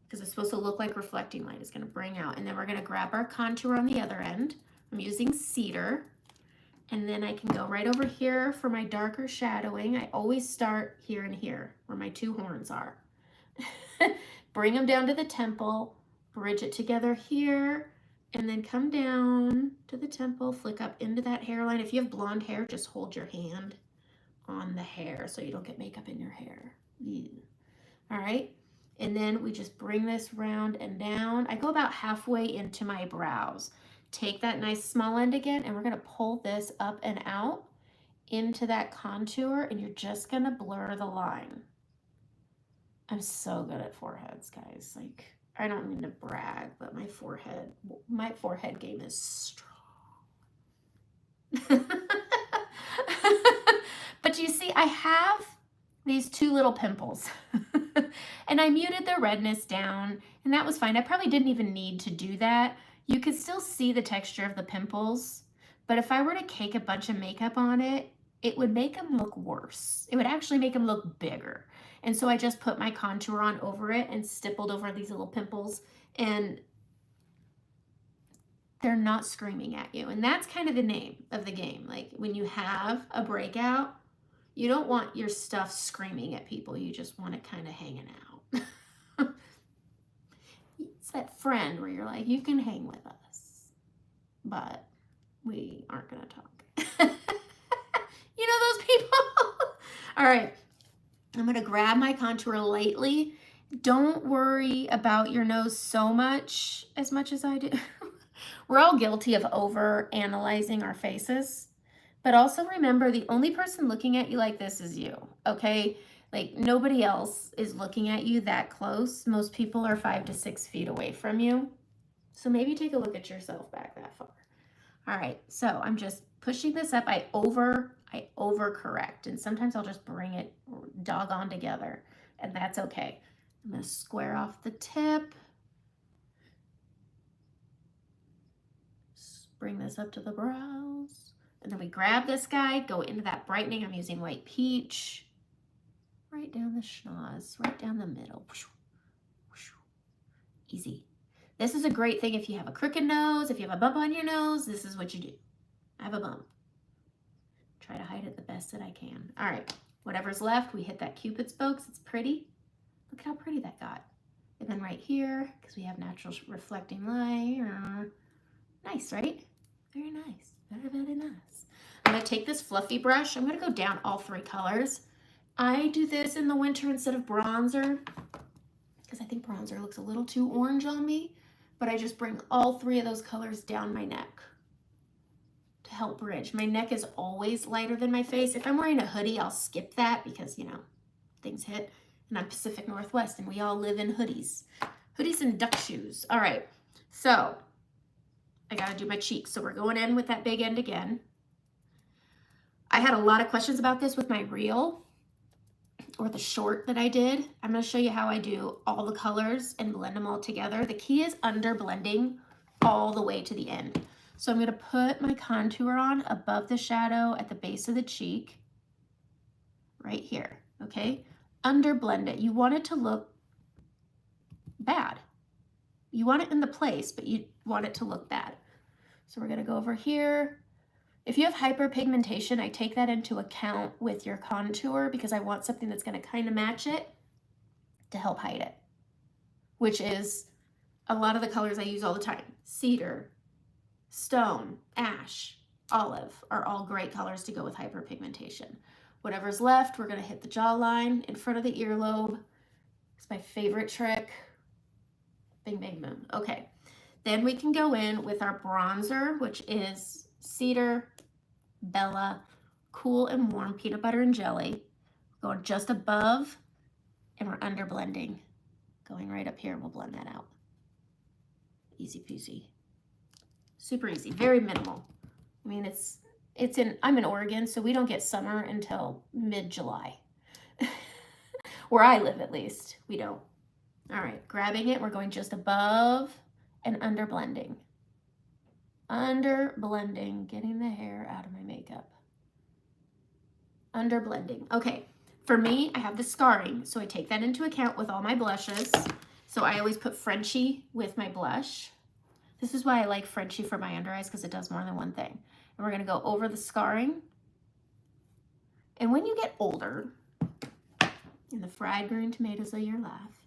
because it's supposed to look like reflecting light. It's going to bring out. And then we're going to grab our contour on the other end. I'm using cedar. And then I can go right over here for my darker shadowing. I always start here and here where my two horns are. Bring them down to the temple, bridge it together here, and then come down to the temple, flick up into that hairline. If you have blonde hair, just hold your hand on the hair so you don't get makeup in your hair. All right, and then we just bring this round and down. I go about halfway into my brows. Take that nice small end again, and we're gonna pull this up and out into that contour, and you're just gonna blur the line. I'm so good at foreheads, guys. Like, I don't mean to brag, but my forehead game is strong. But you see, I have these two little pimples and I muted the redness down, and that was fine. I probably didn't even need to do that. You could still see the texture of the pimples, but if I were to cake a bunch of makeup on it, it would make them look worse. It would actually make them look bigger. And so I just put my contour on over it and stippled over these little pimples, and they're not screaming at you. And that's kind of the name of the game. Like, when you have a breakout, you don't want your stuff screaming at people. You just want it kind of hanging out. It's that friend where you're like, you can hang with us, but we aren't going to talk. You know those people? All right. I'm going to grab my contour lightly. Don't worry about your nose so much as I do. We're all guilty of over analyzing our faces, but also remember, the only person looking at you like this is you, okay? Like, nobody else is looking at you that close. Most people are 5 to 6 feet away from you. So maybe take a look at yourself back that far. All right, so I'm just pushing this up. I overcorrect, and sometimes I'll just bring it doggone together, and that's okay. I'm gonna square off the tip. Bring this up to the brows, and then we grab this guy, go into that brightening. I'm using white peach. Right down the schnoz, right down the middle. Easy. This is a great thing if you have a crooked nose, if you have a bump on your nose, this is what you do. I have a bump. Try to hide it the best that I can. All right, whatever's left, we hit that Cupid's bow because it's pretty. Look at how pretty that got. And then right here, because we have natural reflecting light. Nice, right? Very nice. Very, very nice. I'm going to take this fluffy brush. I'm going to go down all 3 colors. I do this in the winter instead of bronzer, because I think bronzer looks a little too orange on me, but I just bring all 3 of those colors down my neck to help bridge. My neck is always lighter than my face. If I'm wearing a hoodie, I'll skip that because, you know, things hit. And I'm Pacific Northwest, and we all live in hoodies. Hoodies and duck shoes. All right, so I got to do my cheeks. So we're going in with that big end again. I had a lot of questions about this with my reel, or the short that I did. I'm going to show you how I do all the colors and blend them all together. The key is under blending all the way to the end. So I'm going to put my contour on above the shadow at the base of the cheek, right here, okay? Under blend it. You want it to look bad. You want it in the place, but you want it to look bad. So we're going to go over here, If you have hyperpigmentation, I take that into account with your contour because I want something that's going to kind of match it to help hide it, which is a lot of the colors I use all the time. Cedar, stone, ash, olive are all great colors to go with hyperpigmentation. Whatever's left, we're going to hit the jawline in front of the earlobe. It's my favorite trick. Bing, bang, boom. Okay. Then we can go in with our bronzer, which is Cedar, Bella, Cool and Warm Peanut Butter and Jelly. Going just above, and we're under blending. Going right up here, we'll blend that out. Easy peasy. Super easy, very minimal. I mean, I'm in Oregon, so we don't get summer until mid-July. Where I live, at least, we don't. All right, grabbing it, we're going just above and under blending. Under blending, getting the hair out of my makeup. Under blending. Okay, for me, I have the scarring, so I take that into account with all my blushes. So I always put Frenchie with my blush. This is why I like Frenchie for my under eyes, because it does more than one thing. And we're gonna go over the scarring. And when you get older, in the fried green tomatoes of your life,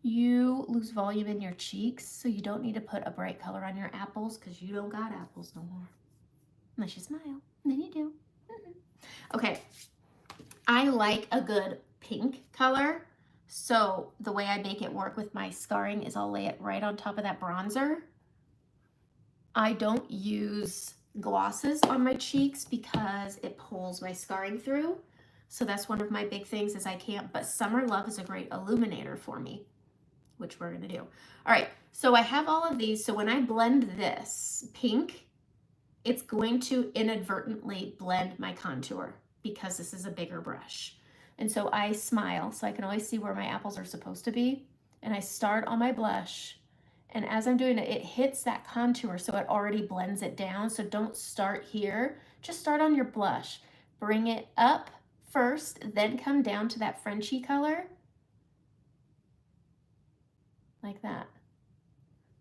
you lose volume in your cheeks, so you don't need to put a bright color on your apples because you don't got apples no more. Unless you smile, and then you do. Okay, I like a good pink color, so the way I make it work with my scarring is I'll lay it right on top of that bronzer. I don't use glosses on my cheeks because it pulls my scarring through. So that's one of my big things is I can't, but Summer Love is a great illuminator for me, which we're gonna do. All right, so I have all of these. So when I blend this pink, it's going to inadvertently blend my contour because this is a bigger brush. And so I smile so I can always see where my apples are supposed to be. And I start on my blush. And as I'm doing it, it hits that contour so it already blends it down. So don't start here, just start on your blush. Bring it up first, then come down to that Frenchie color. Like that.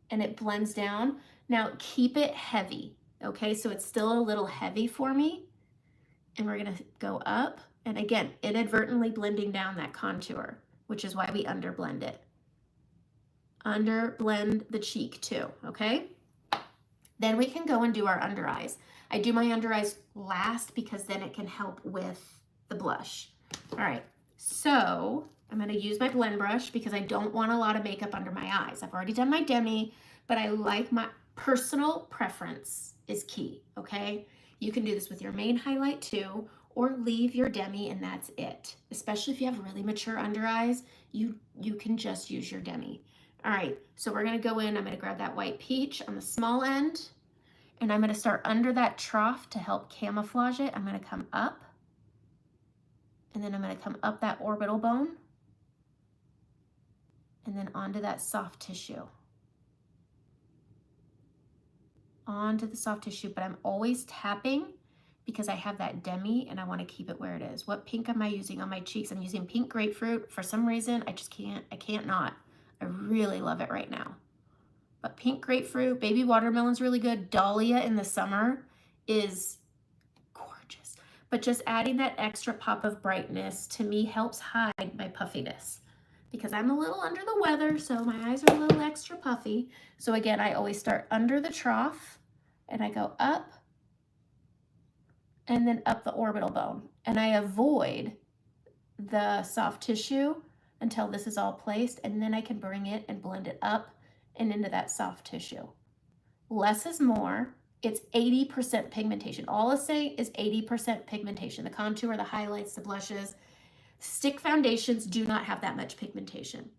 And it blends down. Now keep it heavy, okay? So it's still a little heavy for me. And we're gonna go up. And again, inadvertently blending down that contour, which is why we underblend it. Underblend the cheek too, okay? Then we can go and do our under eyes. I do my under eyes last because then it can help with the blush. All right, so I'm gonna use my blend brush because I don't want a lot of makeup under my eyes. I've already done my demi, but I like my personal preference is key, okay? You can do this with your main highlight too, or leave your demi and that's it. Especially if you have really mature under eyes, you can just use your demi. All right, so we're gonna go in, I'm gonna grab that white peach on the small end, and I'm gonna start under that trough to help camouflage it. I'm gonna come up, and then I'm gonna come up that orbital bone, and then onto that soft tissue. Onto the soft tissue, but I'm always tapping because I have that demi and I wanna keep it where it is. What pink am I using on my cheeks? I'm using pink grapefruit. For some reason, I can't not. I really love it right now. But pink grapefruit, baby watermelon's really good. Dahlia in the summer is gorgeous. But just adding that extra pop of brightness to me helps hide my puffiness because I'm a little under the weather, so my eyes are a little extra puffy. So again, I always start under the trough and I go up and then up the orbital bone. And I avoid the soft tissue until this is all placed, and then I can bring it and blend it up and into that soft tissue. Less is more. It's 80% pigmentation. All I say is 80% pigmentation. The contour, the highlights, the blushes. Stick foundations do not have that much pigmentation.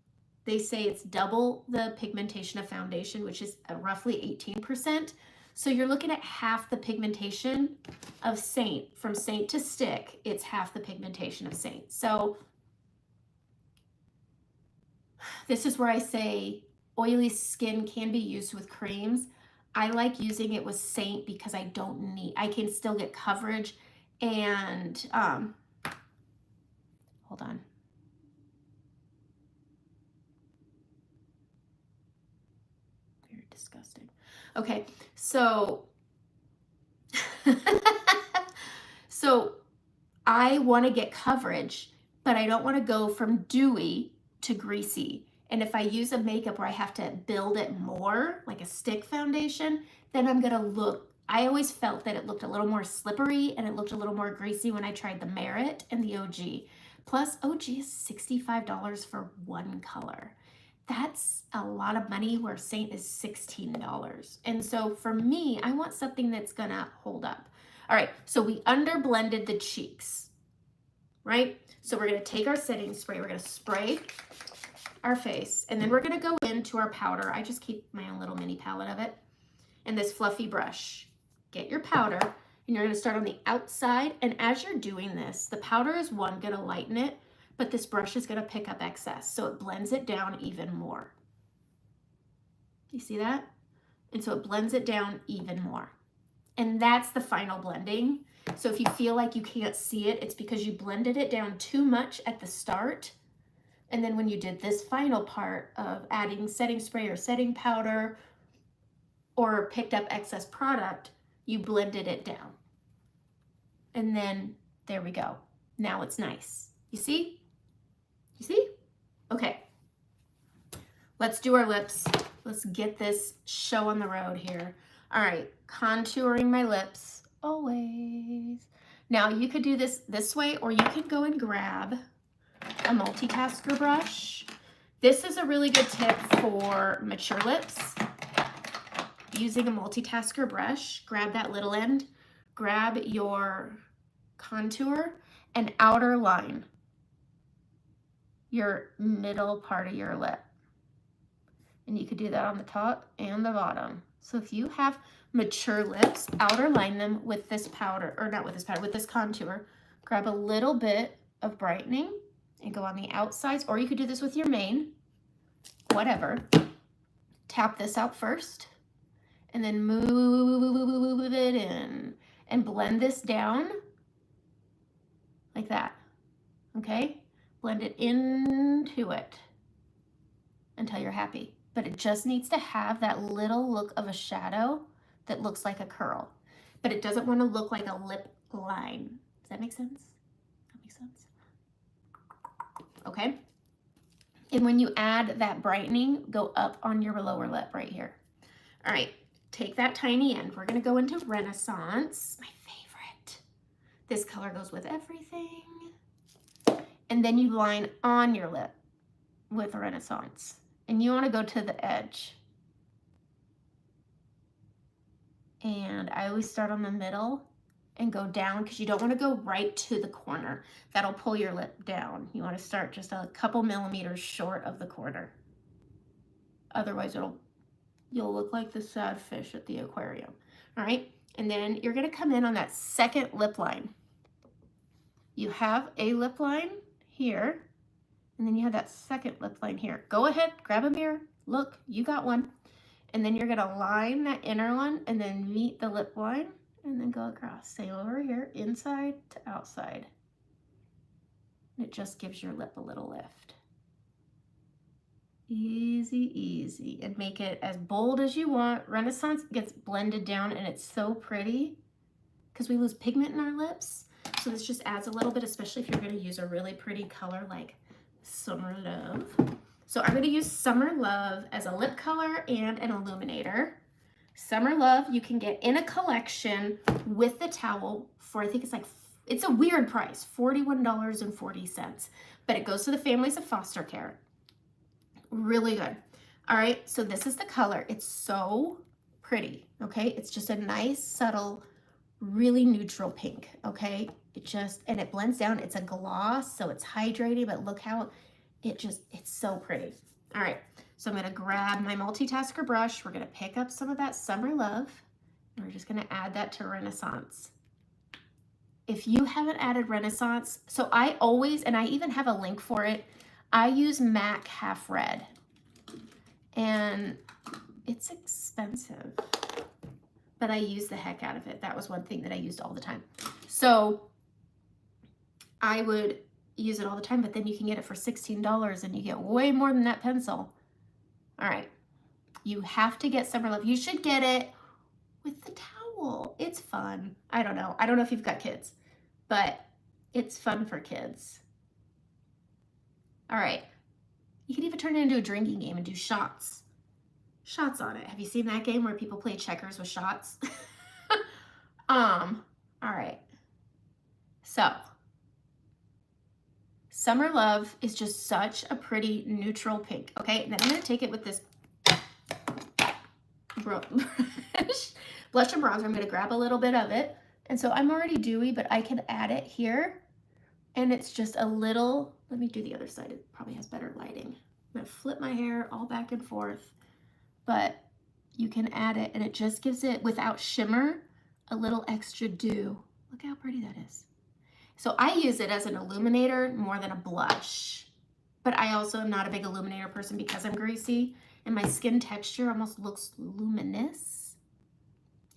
They say it's double the pigmentation of foundation, which is roughly 18%. So you're looking at half the pigmentation of Saint. From Saint to Stick, it's half the pigmentation of Saint. So this is where I say oily skin can be used with creams. I like using it with Saint because I can still get coverage and, hold on. Very disgusting. Okay, so So I want to get coverage, but I don't want to go from dewy to greasy. And if I use a makeup where I have to build it more, like a stick foundation, then I'm going to look, I always felt that it looked a little more slippery and it looked a little more greasy when I tried the Merit and the OG. Plus, OG is $65 for one color. That's a lot of money where Saint is $16. And so for me, I want something that's going to hold up. All right, so we under blended the cheeks, right? So we're gonna take our setting spray, we're gonna spray our face, and then we're gonna go into our powder. I just keep my own little mini palette of it, and this fluffy brush. Get your powder, and you're gonna start on the outside, and as you're doing this, the powder is gonna lighten it, but this brush is gonna pick up excess, so it blends it down even more. You see that? And so it blends it down even more. And that's the final blending. So if you feel like you can't see it, it's because you blended it down too much at the start. And then when you did this final part of adding setting spray or setting powder or picked up excess product, you blended it down. And then there we go. Now it's nice. You see? You see? Okay. Let's do our lips. Let's get this show on the road here. All right, contouring my lips, always. Now you could do this way, or you could go and grab a multitasker brush. This is a really good tip for mature lips. Using a multitasker brush, grab that little end, grab your contour and outer line your middle part of your lip. And you could do that on the top and the bottom. So if you have mature lips, outer line them with this powder, or not with this powder, with this contour. Grab a little bit of brightening and go on the outsides, or you could do this with your mane, whatever. Tap this out first, and then move it in, and blend this down like that, okay? Blend it into it until you're happy. But it just needs to have that little look of a shadow that looks like a curl. But it doesn't want to look like a lip line. Does that make sense? That makes sense? Okay. And when you add that brightening, go up on your lower lip right here. All right, take that tiny end. We're going to go into Renaissance, my favorite. This color goes with everything. And then you line on your lip with Renaissance. And you want to go to the edge. And I always start on the middle and go down because you don't want to go right to the corner. That'll pull your lip down. You want to start just a couple millimeters short of the corner. Otherwise, you'll look like the sad fish at the aquarium. All right, and then you're going to come in on that second lip line. You have a lip line here. And then you have that second lip line here. Go ahead, grab a mirror, look, you got one. And then you're gonna line that inner one and then meet the lip line and then go across. Say over here, inside to outside. And it just gives your lip a little lift. Easy, easy. And make it as bold as you want. Renaissance gets blended down and it's so pretty because we lose pigment in our lips. So this just adds a little bit, especially if you're gonna use a really pretty color like Summer Love. So I'm going to use Summer Love as a lip color and an illuminator. Summer Love you can get in a collection with the towel for, I think it's a weird price, $41.40, but it goes to the families of foster care. Really good. All right, so this is the color. It's so pretty, okay? It's just a nice, subtle, really neutral pink, okay? And it blends down. It's a gloss, so it's hydrating, but look how it's so pretty. All right, so I'm gonna grab my multitasker brush. We're gonna pick up some of that Summer Love, and we're just gonna add that to Renaissance. If you haven't added Renaissance, so I always, and I even have a link for it, I use MAC Half Red, and it's expensive, but I use the heck out of it. That was one thing that I used all the time. So I would use it all the time, but then you can get it for $16 and you get way more than that pencil. All right, you have to get Summer Love. You should get it with the towel. cool. It's fun. I don't know. I don't know if you've got kids, but it's fun for kids. All right. You can even turn it into a drinking game and do shots. Shots on it. Have you seen that game where people play checkers with shots? All right. So, Summer Love is just such a pretty neutral pink. Okay, and then I'm going to take it with this brush, blush and bronzer. I'm going to grab a little bit of it. And so I'm already dewy, but I can add it here. And it's just a little, let me do the other side. It probably has better lighting. I'm going to flip my hair all back and forth. But you can add it, and it just gives it, without shimmer, a little extra dew. Look how pretty that is. So I use it as an illuminator more than a blush. But I also am not a big illuminator person because I'm greasy, and my skin texture almost looks luminous.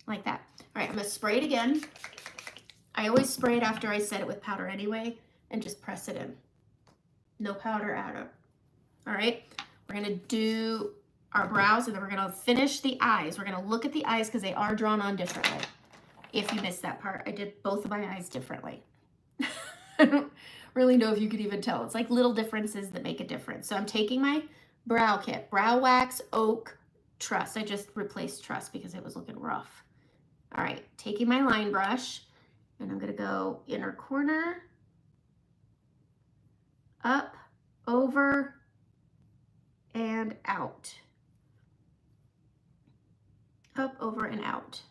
Like that. All right, I'm going to spray it again. I always spray it after I set it with powder anyway, and just press it in. No powder added. All right, we're going to do our brows, and then we're going to finish the eyes. We're going to look at the eyes because they are drawn on differently. If you missed that part, I did both of my eyes differently. I don't really know if you could even tell. It's like little differences that make a difference. So I'm taking my brow kit, Brow Wax Oak Trust. I just replaced Trust because it was looking rough. All right, taking my line brush, and I'm going to go inner corner, up, over, and out. Up, over, and out.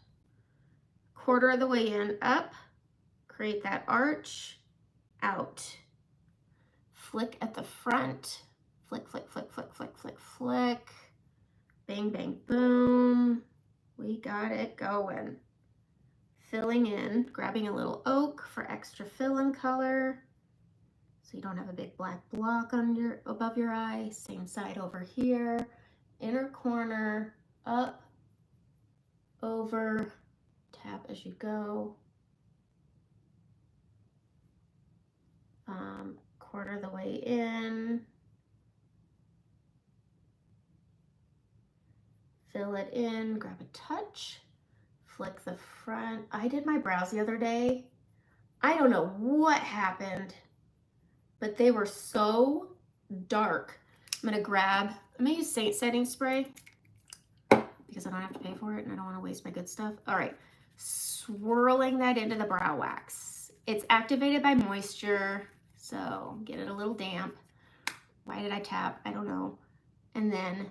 Quarter of the way in, up, create that arch, out. Flick at the front, flick, flick, flick, flick, flick, flick, flick. Bang, bang, boom. We got it going. Filling in, grabbing a little oak for extra fill in color, so you don't have a big black block on above your eye. Same side over here. Inner corner, up, over, tap as you go. Quarter the way in. Fill it in, grab a touch, flick the front. I did my brows the other day. I don't know what happened, but they were so dark. I'm gonna use setting spray because I don't have to pay for it and I don't want to waste my good stuff. All right, swirling that into the brow wax. It's activated by moisture, so get it a little damp. Why did I tap? I don't know. And then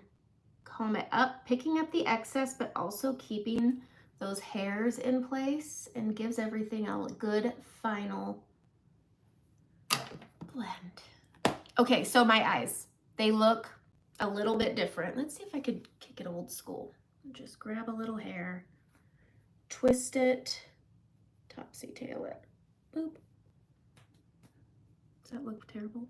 comb it up, picking up the excess, but also keeping those hairs in place, and gives everything a good final blend. Okay, so my eyes, they look a little bit different. Let's see if I could kick it old school. Just grab a little hair, twist it, topsy-tail it. Boop. Does that look terrible?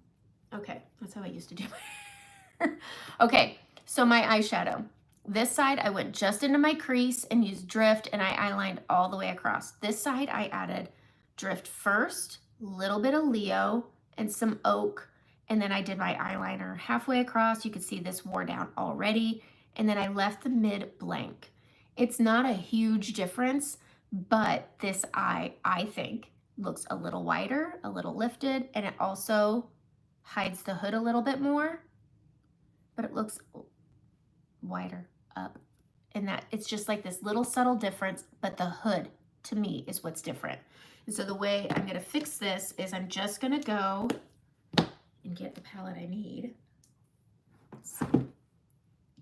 Okay, that's how I used to do my hair. Okay, so my eyeshadow. This side, I went just into my crease and used Drift, and I eyelined all the way across. This side, I added Drift first, a little bit of Leo, and some Oak, and then I did my eyeliner halfway across. You can see this wore down already, and then I left the mid blank. It's not a huge difference, but this eye, I think, looks a little wider, a little lifted, and it also hides the hood a little bit more, but it looks wider up. And that it's just like this little subtle difference, but the hood to me is what's different. And so the way I'm gonna fix this is I'm just gonna go and get the palette I need. Let's see.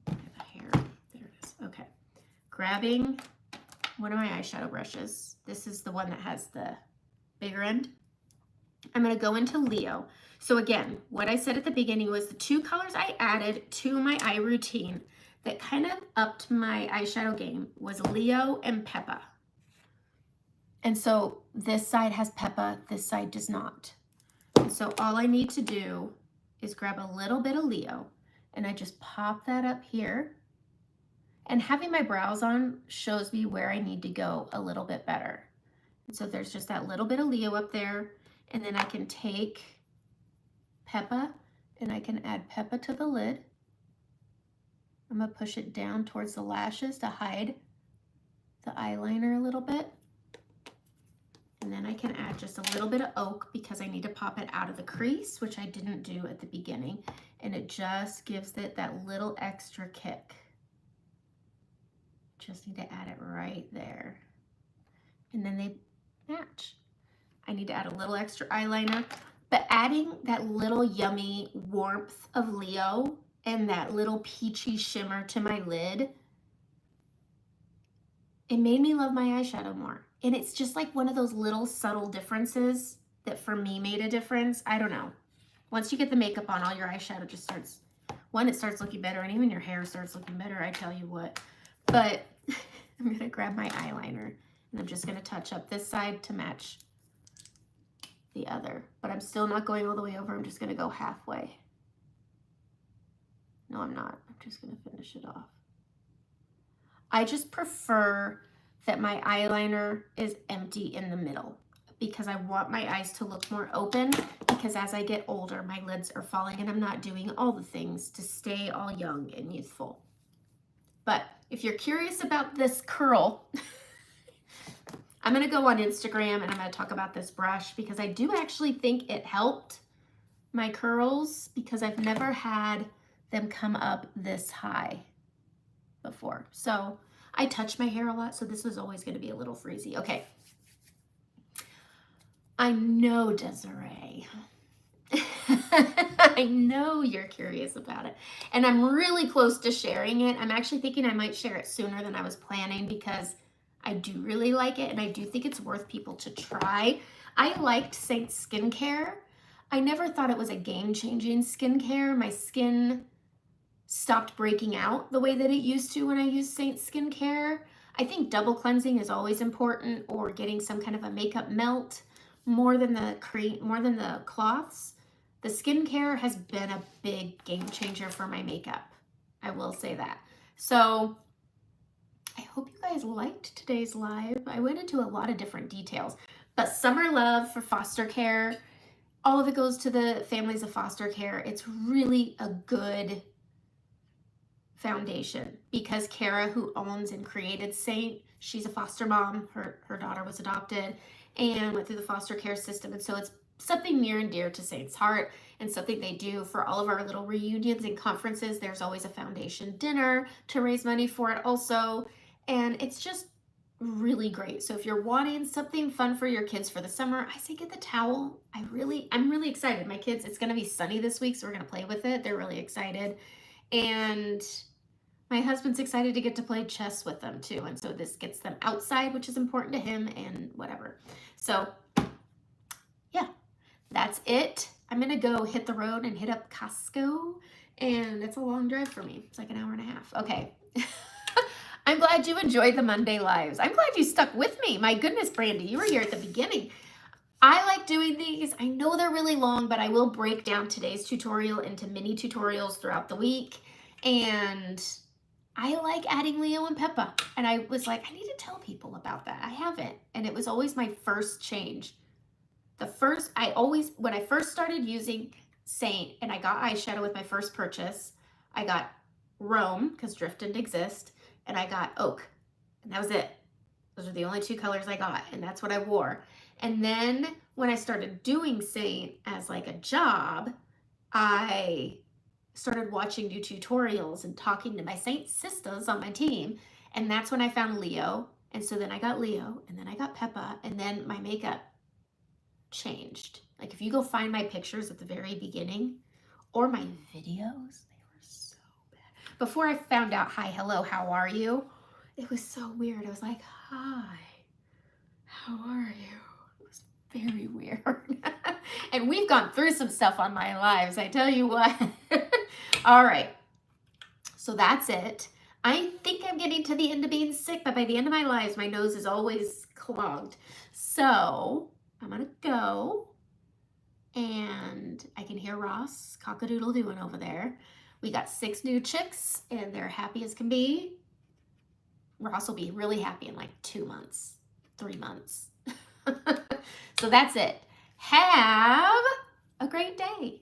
The hair, there it is. Okay, grabbing one of my eyeshadow brushes. This is the one that has the bigger end. I'm gonna go into Leo. So again, what I said at the beginning was the two colors I added to my eye routine that kind of upped my eyeshadow game was Leo and Peppa. And so this side has Peppa, this side does not. And so all I need to do is grab a little bit of Leo, and I just pop that up here. And having my brows on shows me where I need to go a little bit better. And so there's just that little bit of Leo up there, and then I can take Peppa and I can add Peppa to the lid. I'm gonna push it down towards the lashes to hide the eyeliner a little bit. And then I can add just a little bit of oak because I need to pop it out of the crease, which I didn't do at the beginning. And it just gives it that little extra kick. Just need to add it right there. And then they match. I need to add a little extra eyeliner, but adding that little yummy warmth of Leo and that little peachy shimmer to my lid, it made me love my eyeshadow more. And it's just like one of those little subtle differences that for me made a difference. I don't know. Once you get the makeup on, all your eyeshadow just starts, it starts looking better, and even your hair starts looking better, I tell you what. But I'm gonna grab my eyeliner and I'm just gonna touch up this side to match the other. But I'm still not going all the way over, I'm just gonna go halfway. No, I'm not. I'm just gonna finish it off. I just prefer that my eyeliner is empty in the middle because I want my eyes to look more open, because as I get older, my lids are falling and I'm not doing all the things to stay all young and youthful. But if you're curious about this curl, I'm gonna go on Instagram and I'm gonna talk about this brush because I do actually think it helped my curls because I've never had them come up this high before. So I touch my hair a lot, so this was always gonna be a little freezy. Okay. I know, Desiree. I know you're curious about it. And I'm really close to sharing it. I'm actually thinking I might share it sooner than I was planning because I do really like it and I do think it's worth people to try. I liked Saint's skincare. I never thought it was a game-changing skincare. My skin stopped breaking out the way that it used to when I used Saint's skincare. I think double cleansing is always important, or getting some kind of a makeup melt more than the cream, more than the cloths. The skincare has been a big game changer for my makeup. I will say that. So I hope you guys liked today's live. I went into a lot of different details, but summer love for foster care. All of it goes to the families of foster care. It's really a good foundation because Kara, who owns and created Saint, she's a foster mom. Her daughter was adopted and went through the foster care system. And so it's something near and dear to Saint's heart and something they do for all of our little reunions and conferences. There's always a foundation dinner to raise money for it also. And it's just really great. So if you're wanting something fun for your kids for the summer, I say get the towel. I'm really excited. My kids, it's going to be sunny this week, so we're going to play with it. They're really excited. And my husband's excited to get to play chess with them too. And so this gets them outside, which is important to him, and whatever. So yeah, that's it. I'm going to go hit the road and hit up Costco. And it's a long drive for me. It's like an hour and a half. Okay. I'm glad you enjoyed the Monday lives. I'm glad you stuck with me. My goodness, Brandy, you were here at the beginning. I like doing these. I know they're really long, but I will break down today's tutorial into mini tutorials throughout the week. And I like adding Leo and Peppa. And I was like, I need to tell people about that. I haven't. And it was always my first change. When I first started using Saint and I got eyeshadow with my first purchase, I got Rome, because Drift didn't exist, and I got Oak. And that was it. Those are the only two colors I got, and that's what I wore. And then when I started doing Saint as like a job, I started watching new tutorials and talking to my Saint sisters on my team. And that's when I found Leo. And so then I got Leo, and then I got Peppa, and then my makeup changed. Like if you go find my pictures at the very beginning or my videos, they were so bad. Before I found out, hi, hello, how are you? It was so weird. I was like, hi, how are you? It was very weird. And we've gone through some stuff on my lives, I tell you what. All right, so that's it. I think I'm getting to the end of being sick, but by the end of my lives, my nose is always clogged. So I'm gonna go, and I can hear Ross cock-a-doodle doing over there. We got 6 new chicks, and they're happy as can be. Ross will be really happy in like 2 months, 3 months. So that's it. Have a great day.